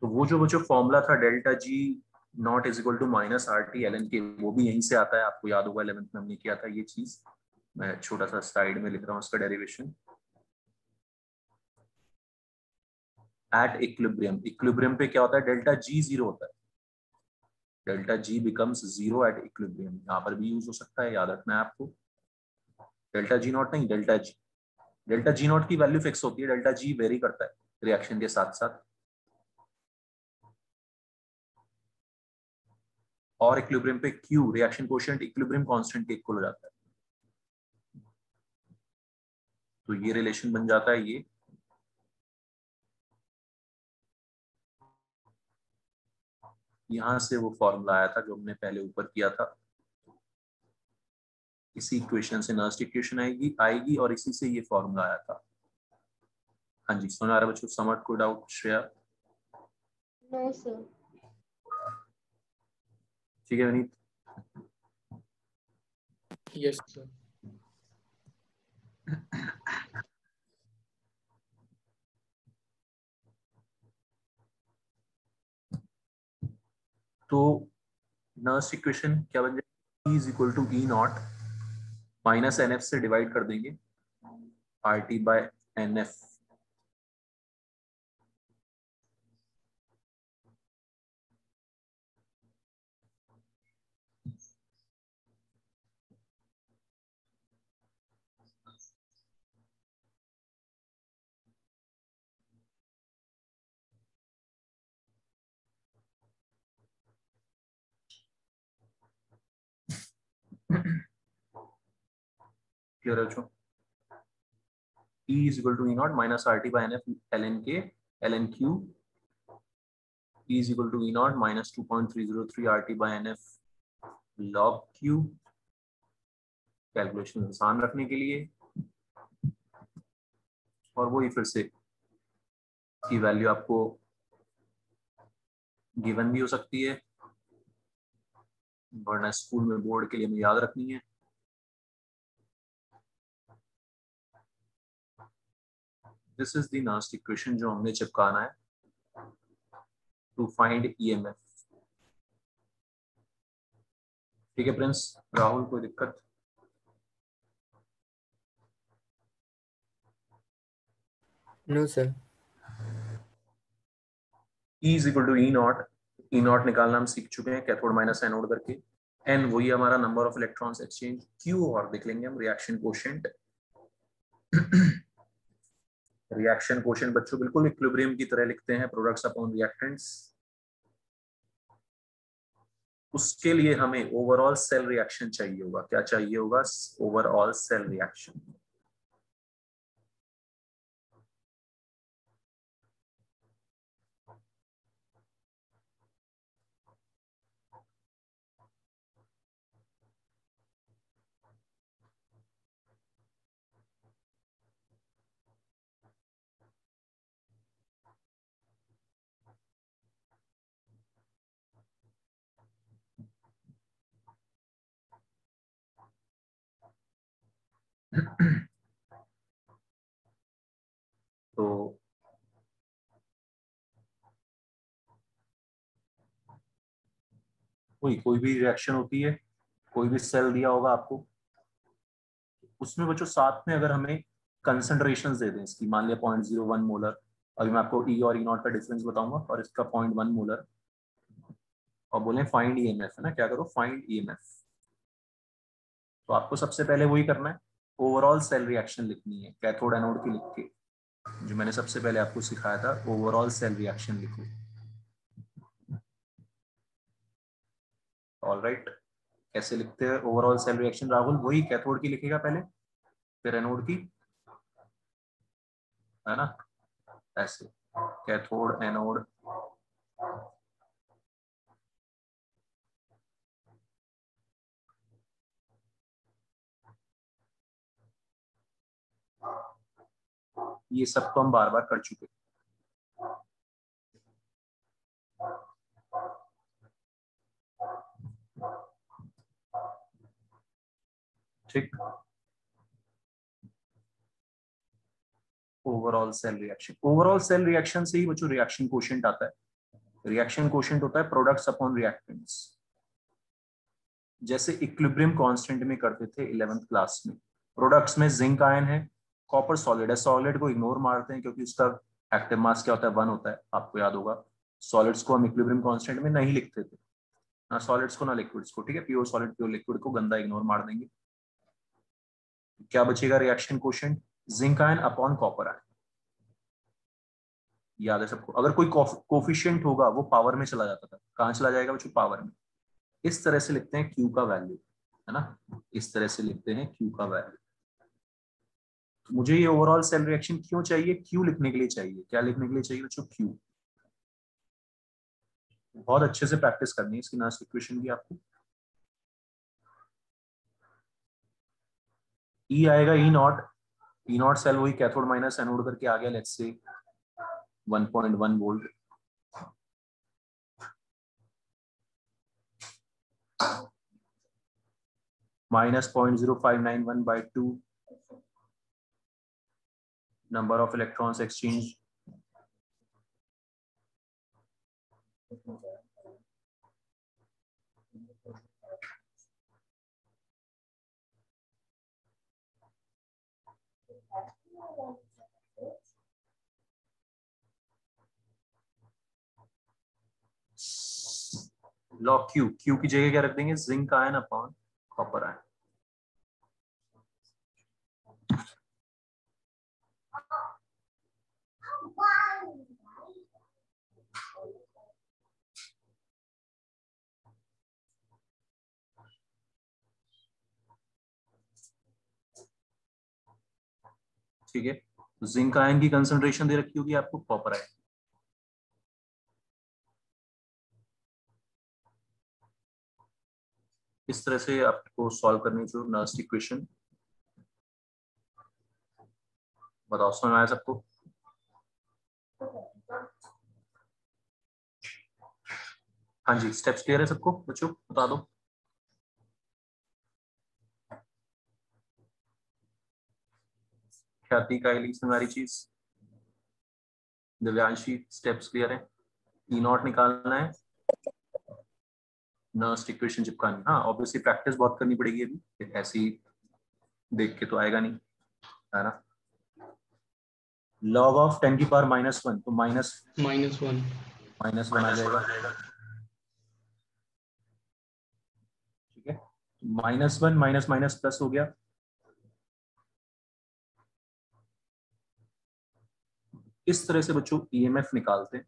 तो वो जो फॉर्मूला था delta G naught is equal to minus R T L N K, वो भी यहीं से आता है। आपको याद होगा 11th में हमने किया था ये चीज। मैं छोटा सा साइड में लिख रहा हूँ उसका डेरिवेशन। एट इक्विलिब्रियम, इक्विलिब्रियम पे क्या होता है, डेल्टा जी जीरो होता है। Delta ji becomes zero at equilibrium. यहाँ पर भी यूज हो सकता है, याद रखना है आपको। डेल्टा जी नॉट नहीं, delta G. Delta G not की वैल्यू फिक्स होती है, डेल्टा जी वेरी करता है रिएक्शन के साथ साथ। और इक्विलिब्रियम पे Q, reaction coefficient, equilibrium constant के इक्वल हो जाता है। तो ये रिलेशन बन जाता है ये। यहां से वो फॉर्मूला आया था जो हमने पहले ऊपर किया था। इसी इक्वेशन से नर्स्ट इक्वेशन आएगी और इसी से ये फॉर्मूला आया था। हाँ जी, सुना रहा बच्चों, समझ कोई डाउट श्रेया? No sir. ठीक है विनीत। Yes sir. तो नर्स्ट इक्वेशन क्या बन जाएगी, E is equal to E naught minus N F से डिवाइड कर देंगे R T by N F. Clear है बच्चों? E is equal to E naught minus RT by NF ln K ln Q. E is equal to E naught minus 2.303 RT by NF log Q. Calculation आसान रखने के लिए, और वही फिर से की वैल्यू आपको गिवन भी हो सकती है, वरना स्कूल में बोर्ड के लिए हमें याद रखनी है। This is the last equation जो हमने चिपकाना है टू फाइंड ईएमएफ। ठीक है प्रिंस, राहुल कोई दिक्कत? No sir. E is equal to E naught, E naught निकालना हम सीख चुके हैं कैथोड माइनस एनोड करके। N वही हमारा number of electrons exchange. Q और देख लेंगे हम रिएक्शन कोशेंट। रिएक्शन कोशेंट बच्चों बिल्कुल इक्विलिब्रियम की तरह लिखते हैं, प्रोडक्ट्स अपॉन रिएक्टेंट्स। उसके लिए हमें ओवरऑल सेल रिएक्शन चाहिए होगा। क्या चाहिए होगा? Overall cell reaction. तो कोई भी रिएक्शन होती है, कोई भी सेल दिया होगा आपको, उसमें बच्चों साथ में अगर हमें कंसंट्रेशन दे दें इसकी, मान लिया 0.01 मोलर। अभी मैं आपको ई और ई नॉट का डिफरेंस बताऊंगा, और इसका 0.1 मोलर और बोले फाइंड ईएमएफ, है ना, क्या करो, फाइंड ईएमएफ। तो आपको सबसे पहले वही करना है, ओवरऑल सेल रिएक्शन लिखनी है कैथोड एनोड की लिख के, जो मैंने सबसे पहले आपको सिखाया था, ओवरऑल सेल रिएक्शन लिखो। ऑलराइट, कैसे लिखते हैं ओवरऑल सेल रिएक्शन राहुल? वही कैथोड की लिखेगा पहले, फिर एनोड की, है ना, ऐसे कैथोड एनोड। ये सब तो हम बार बार कर चुके। ठीक, overall cell reaction, overall cell reaction से ही बच्चों रिएक्शन कोशेंट आता है। रिएक्शन कोशेंट होता है प्रोडक्ट्स अपॉन रिएक्टेंट्स। जैसे इक्विलिब्रियम कांस्टेंट में करते थे 11th क्लास में, प्रोडक्ट्स में जिंक आयन है, कॉपर सॉलिड है, सॉलिड को इग्नोर मारते हैं क्योंकि उसका एक्टिव मास क्या होता है, 1 होता है, आपको याद होगा। सॉलिड्स को हम इक्विलिब्रियम कांस्टेंट में नहीं लिखते थे, ना सॉलिड्स को ना लिक्विड्स को, ठीक है, प्योर सॉलिड प्योर लिक्विड को गंदा इग्नोर मार देंगे। क्या बचेगा reaction quotient? Zinc ion upon copper ion, याद है सबको। अगर कोई कोफिशिएंट होगा वो पावर में चला जाता था, कहां चला जाएगा बच्चों? पावर में। इस तरह से लिखते हैं क्यू का वैल्यू, है ना, इस तरह से लिखते हैं क्यू का वैल्यू। तो मुझे ये ओवरऑल सेल रिएक्शन क्यों चाहिए? क्यू लिखने के लिए चाहिए। क्या लिखने के लिए चाहिए बच्चों? क्यू। बहुत अच्छे से प्रैक्टिस करनी है इसकी नास्ट इक्वेशन की आपको। ई आएगा ई नॉट, ई नॉट सेल वही कैथोड माइनस एनोड करके आ गया, let's say 1.1 volt. Minus 0.0591/2 number of electrons exchange. Log Q, Q की जगह क्या रख देंगे? Zinc ion upon copper ion. ठीक है, तो जिंक आयन की कंसंट्रेशन दे रखी होगी आपको, कॉपर आयन। इस तरह से आपको सॉल्व करनी चाहिए नर्स्ट इक्वेशन। बताओ समझ में आया सबको? हाँ जी, स्टेप्स क्लियर है सबको बच्चों? बता दो। ख्याति, काइली, तुम्हारी चीज, दिव्यांशी, स्टेप्स क्लियर है? ई नॉट निकालना है, नर्स्ट इक्वेशन चिपकानी। हाँ ऑब्वियसली प्रैक्टिस बहुत करनी पड़ेगी अभी, ऐसे ही देख के तो आएगा नहीं, है ना। लॉग ऑफ 10 की पावर -1, तो -1। -1 आ जाएगा, ठीक है। -1 माइनस माइनस प्लस हो गया। इस तरह से बच्चों ईएमएफ निकालते हैं,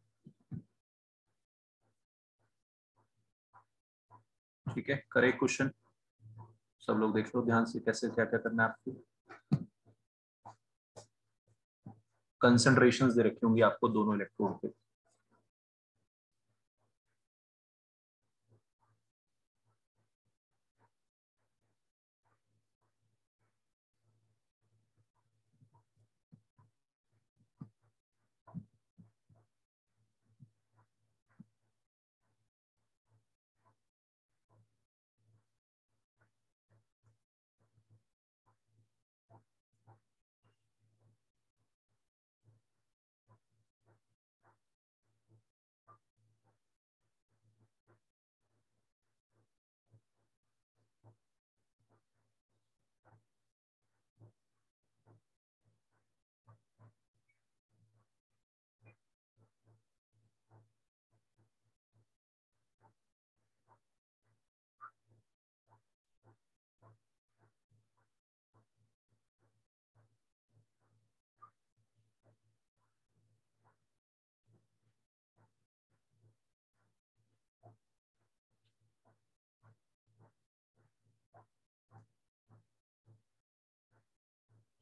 ठीक है। करे क्वेश्चन, सब लोग देख लो ध्यान से कैसे क्या क्या करना है आपको। कंसंट्रेशंस दे रखी होंगी आपको दोनों इलेक्ट्रोड पे।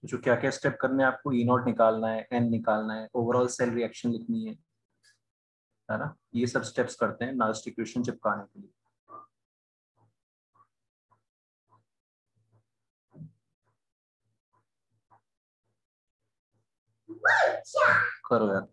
जो क्या क्या स्टेप करने हैं आपको, ई नॉट निकालना है, एन निकालना है, ओवरऑल सेल रिएक्शन लिखनी है ना, ये सब स्टेप्स करते हैं लास्ट इक्वेशन चिपकाने के लिए। करो यार।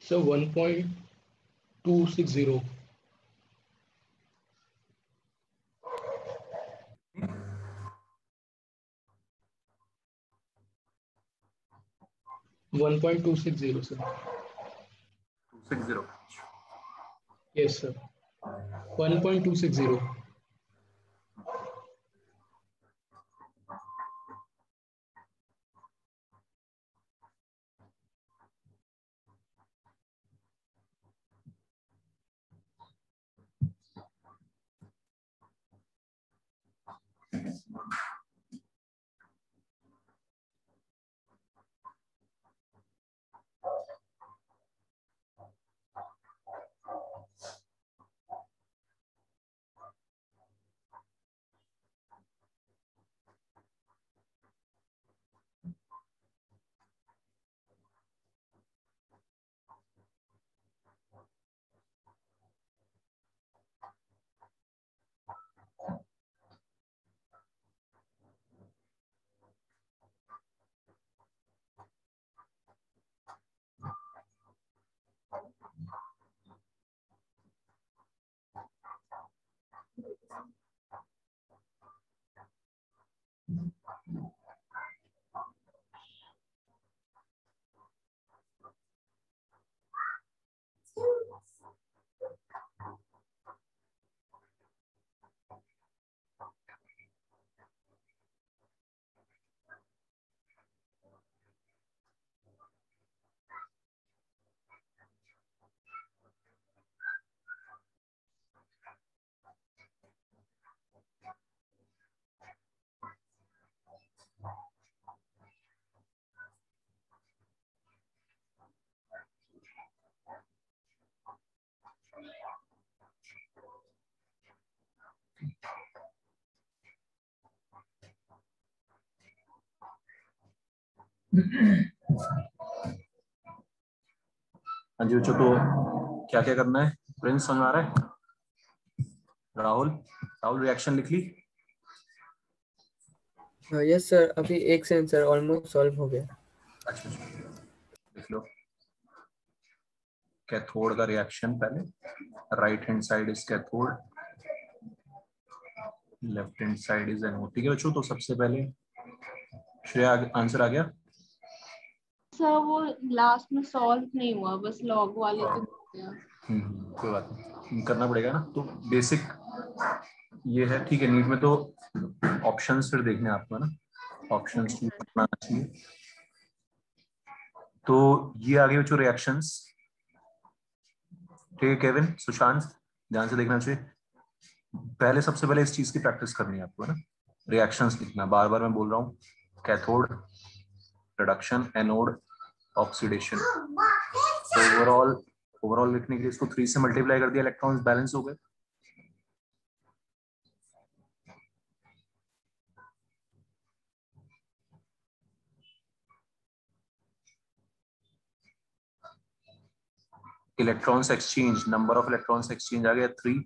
So 1.260. One point two six zero, sir. 260। Yes, sir. 1.260. हाँ जी बच्चों, तो क्या क्या करना है? प्रिंस समझ में आ रहा है? राहुल, राहुल रिएक्शन लिख ली? यस सर, अभी एक से आंसर ऑलमोस्ट सॉल्व हो गया। अच्छा लिख लो। कैथोड का रिएक्शन पहले, right hand side is cathode, left hand side is anode. ठीक है बच्चों, तो सबसे पहले श्रेया आंसर आ गया? सर वो लास्ट में सॉल्व नहीं हुआ, बस लॉग वाले तो हो गया। कोई बात नहीं, करना पड़ेगा ना। तो बेसिक ये है, ठीक है। नीट में तो ऑप्शंस फिर देखने आपको ना, ऑप्शंस बनाना चाहिए। तो ये आगे बच्चों रिएक्शंस। ठीक है केविन, सुशांत, ध्यान से देखना चाहिए। पहले सबसे पहले इस चीज की प्रैक्टिस करनी है आपको, है ना। रिएक्शंस लिखना, बार बार मैं बोल रहा हूँ, cathode, reduction, anode, oxidation. Overall overall लिखने के लिए इसको 3 से मल्टीप्लाई कर दिया, इलेक्ट्रॉन्स बैलेंस हो गए। Electrons exchange, number of electrons exchange आ गया 3।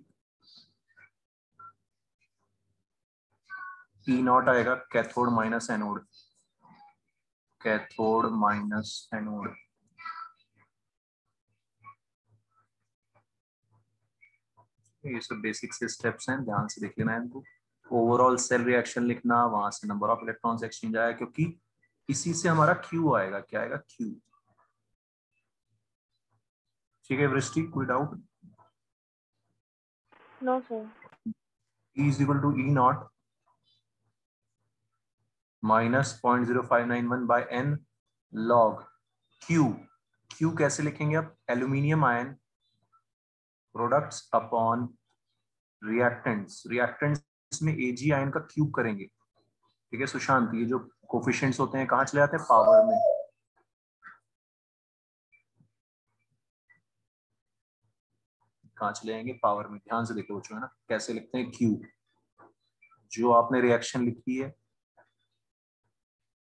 ई नॉट आएगा cathode minus anode, cathode minus anode. ये सब बेसिक से स्टेप्स हैं, ध्यान से देख लेना है इनको। ओवरऑल सेल रिएक्शन लिखना, वहां से नंबर ऑफ इलेक्ट्रॉन्स एक्सचेंज आया, क्योंकि इसी से हमारा क्यू आएगा। क्या आएगा? क्यू। ठीक है वृष्टि, कोई doubt? No sir. E is equal to E naught minus 0.0591 by n log Q। Q कैसे लिखेंगे अब? Aluminium ion products upon reactants. Reactants में Ag आयन का क्यूब करेंगे। ठीक है सुशांत, ये जो कोफिशिएंट्स होते हैं कहाँ चले जाते हैं? पावर में। कहाँ चले जाएंगे? पावर में। ध्यान से देखो बच्चों, है ना, कैसे लिखते हैं क्यू। जो आपने रिएक्शन लिखी है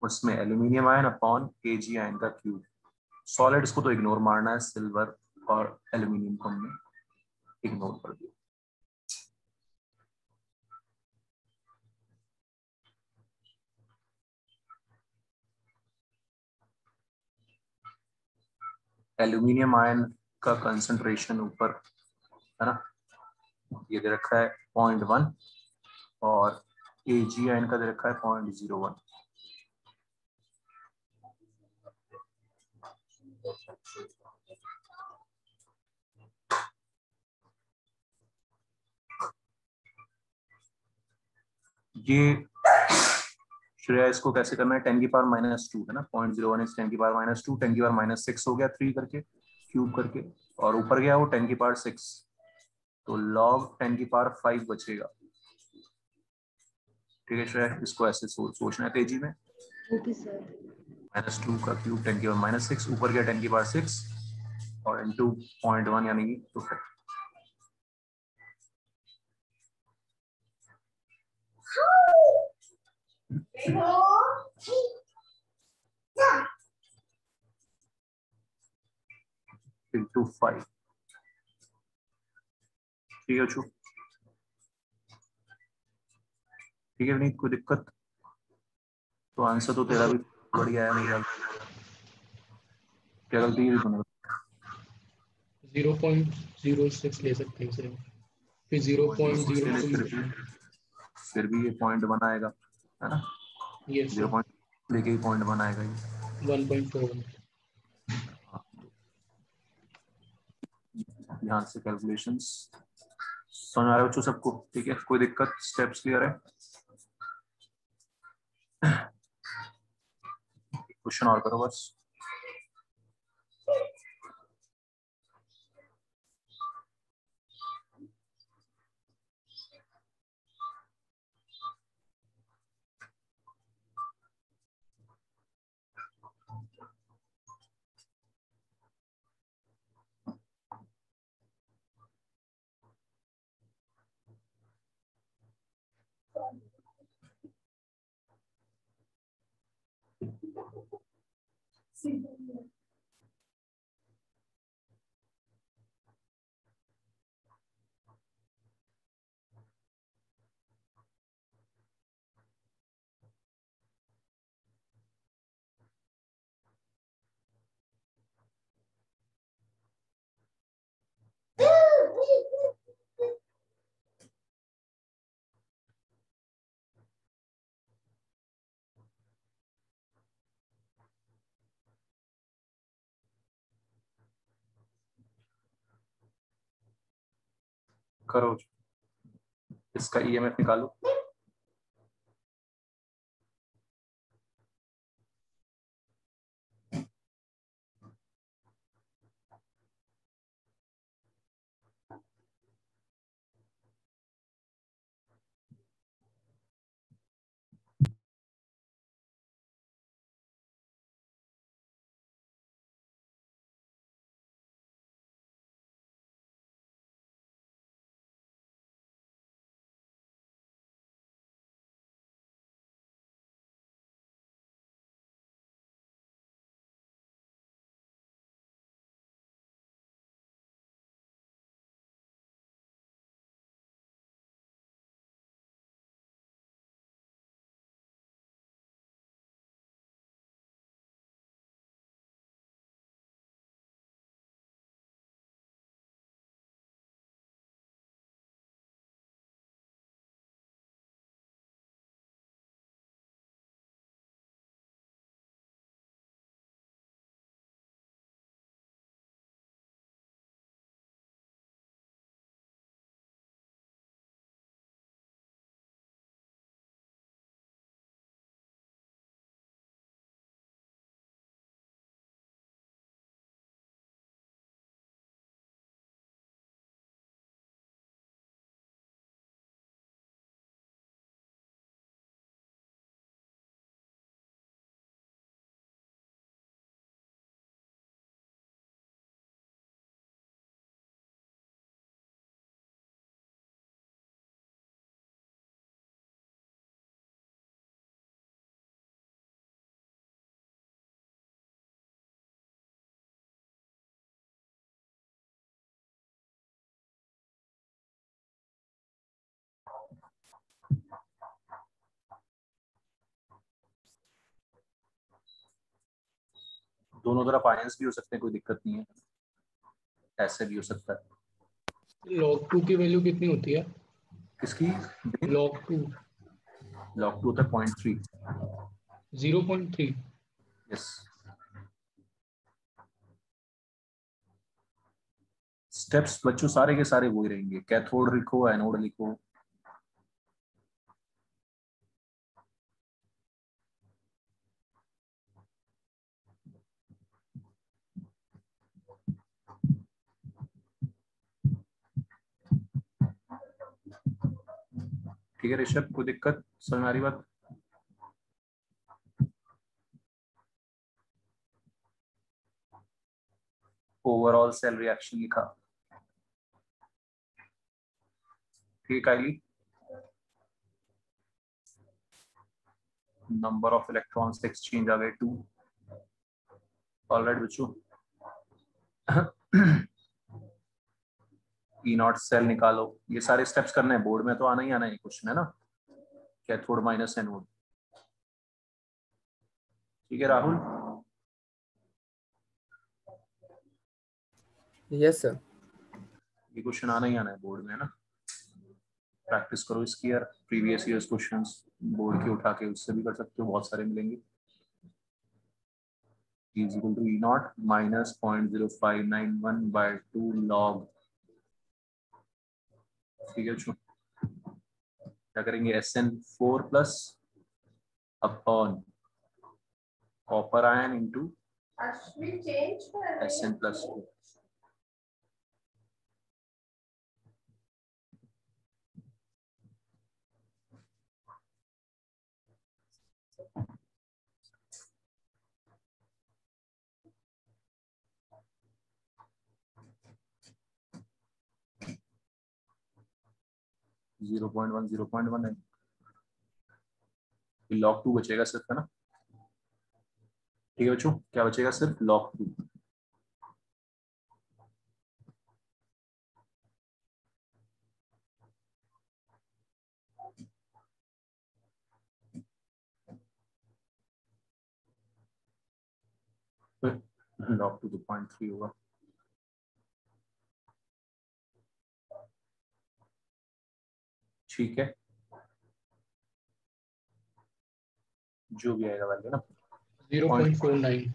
उसमें aluminium ion upon Ag ion का क्यूब। सॉलिड्स को तो इग्नोर मारना है, सिल्वर और एल्यूमिनियम को हमने इग्नोर कर दिया। एल्यूमिनियम आयन का कंसंट्रेशन ऊपर, है ना, ये दे रखा है 0.1 और Ag आयन का दे रखा है 0.01। ये श्रेया इसको कैसे करना है? 10 की पावर -2 है ना, 0.01 इज 10 की पावर -2, 10 की पावर -6 हो गया 3 करके, क्यूब करके, और ऊपर गया वो 10 की पावर 6, तो log 10 की पावर 5 बचेगा। ठीक है श्रेया, इसको ऐसे सोचना है तेजी में। Okay sir. -2 का क्यूब 10 की पावर -6, ऊपर गया 10 की पावर 6 और इनटू 0.1 यानी कि 2। इंटू 5। ठीक है बच्चों, ठीक है नहीं कोई दिक्कत? तो आंसर तो तेरा भी बढ़िया है मेरा। क्या गलती है तूने? 0.06 ले सकते हैं सर, फिर 0.02 फिर भी ये 0.1 आएगा, है ना। यस जीरो सर, पॉइंट लेके ही 0.1 आएगा ये। 1.41। ध्यान से कैलकुलेशंस समझ आ रहा है बच्चों सबको? ठीक है, कोई दिक्कत? स्टेप्स क्लियर है? क्वेश्चन और करो बस। करो, इसका ईएमएफ निकालो। दोनों तरफ आयंस भी हो सकते हैं, कोई दिक्कत नहीं है, ऐसे भी हो सकता है। log 2 की वैल्यू कितनी होती है? किसकी? log 2 log 2 होता है 0.3। 0.3। यस। स्टेप्स बच्चों सारे के सारे वही रहेंगे, कैथोड लिखो, एनोड लिखो। ठीक है ऋषभ, कोई दिक्कत? समझ में आ रही बात? ओवरऑल सेल रिएक्शन लिखा। ठीक है काइली, नंबर ऑफ इलेक्ट्रॉन्स एक्सचेंज आ गए 2। ऑलराइट बच्चों, ई नॉट सेल निकालो। ये सारे स्टेप्स करने हैं, बोर्ड में तो आना ही आना है क्वेश्चन, है ना? Cathode minus anode. ठीक है राहुल? Yes sir. ये क्वेश्चन आना ही आना है बोर्ड में, है ना? प्रैक्टिस करो इसकी यार, प्रीवियस ईयर्स क्वेश्चंस बोर्ड के उठा के उससे भी कर सकते हो, बहुत सारे मिलेंगे। Is equal to E naught minus 0.0591 by 2 log। ठीक है बच्चों, क्या करेंगे? SN4 plus upon copper ion into SN plus 2। Zero point one है, log 2 बचेगा सिर्फ, है ना? ठीक है बच्चों, क्या बचेगा? सिर्फ log 2। log 2 तो 0.3 होगा। ठीक है, जो भी आएगा वैल्यू ना 0.49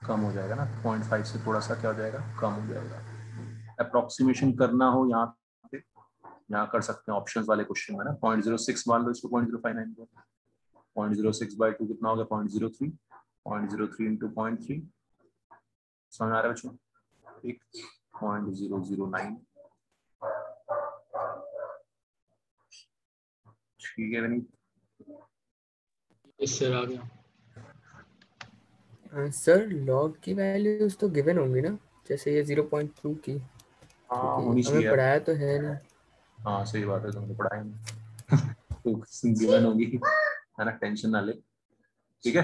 कम हो जाएगा ना, 0.5 से थोड़ा सा क्या हो जाएगा? कम हो जाएगा। अप्रोक्सीमेशन करना हो यहाँ पे यहाँ कर सकते हैं ऑप्शंस वाले क्वेश्चन में ना 0.06 मान लो इसको 0.059 को 0.06 बाई 2 कितना हो गया 0.03 0.03 इंटू 0.3 समझ आ रहा है बच्चों ठीक 0.009 ठीक है विनीत यस सर आ गया। सर लॉग की वैल्यूज तो गिवन होंगी ना, जैसे ये 0.2 की, हाँ क्योंकि होनी हमें चाहिए पढ़ाया तो है नहीं। हाँ सही बात है तुमको पढ़ाया नहीं तो गिवन होगी है ना टेंशन ना ले ठीक है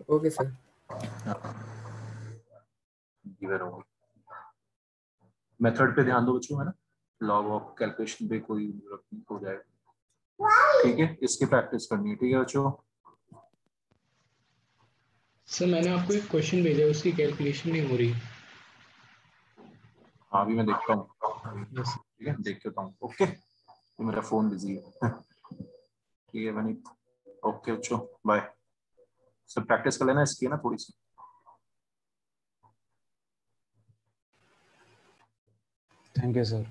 ओके सर। गिवन होगी मेथड पे ध्यान दो बच्चों है ना लॉग ऑफ कैलकुलेशन पे कोई हो जाएगा ठीक है इसकी प्रैक्टिस करनी है ठीक है बच्चों सर मैंने आपको एक क्वेश्चन भेजा है, उसकी कैलकुलेशन नहीं हो रही। हाँ अभी मैं देखता हूँ यस ठीक है देख के बताऊँ ओके तो मेरा फोन बिजी है ठीक है वनीत ओके बच्चों बाय सब प्रैक्टिस कर लेना इसकी है ना थोड़ी सी थैंक यू सर।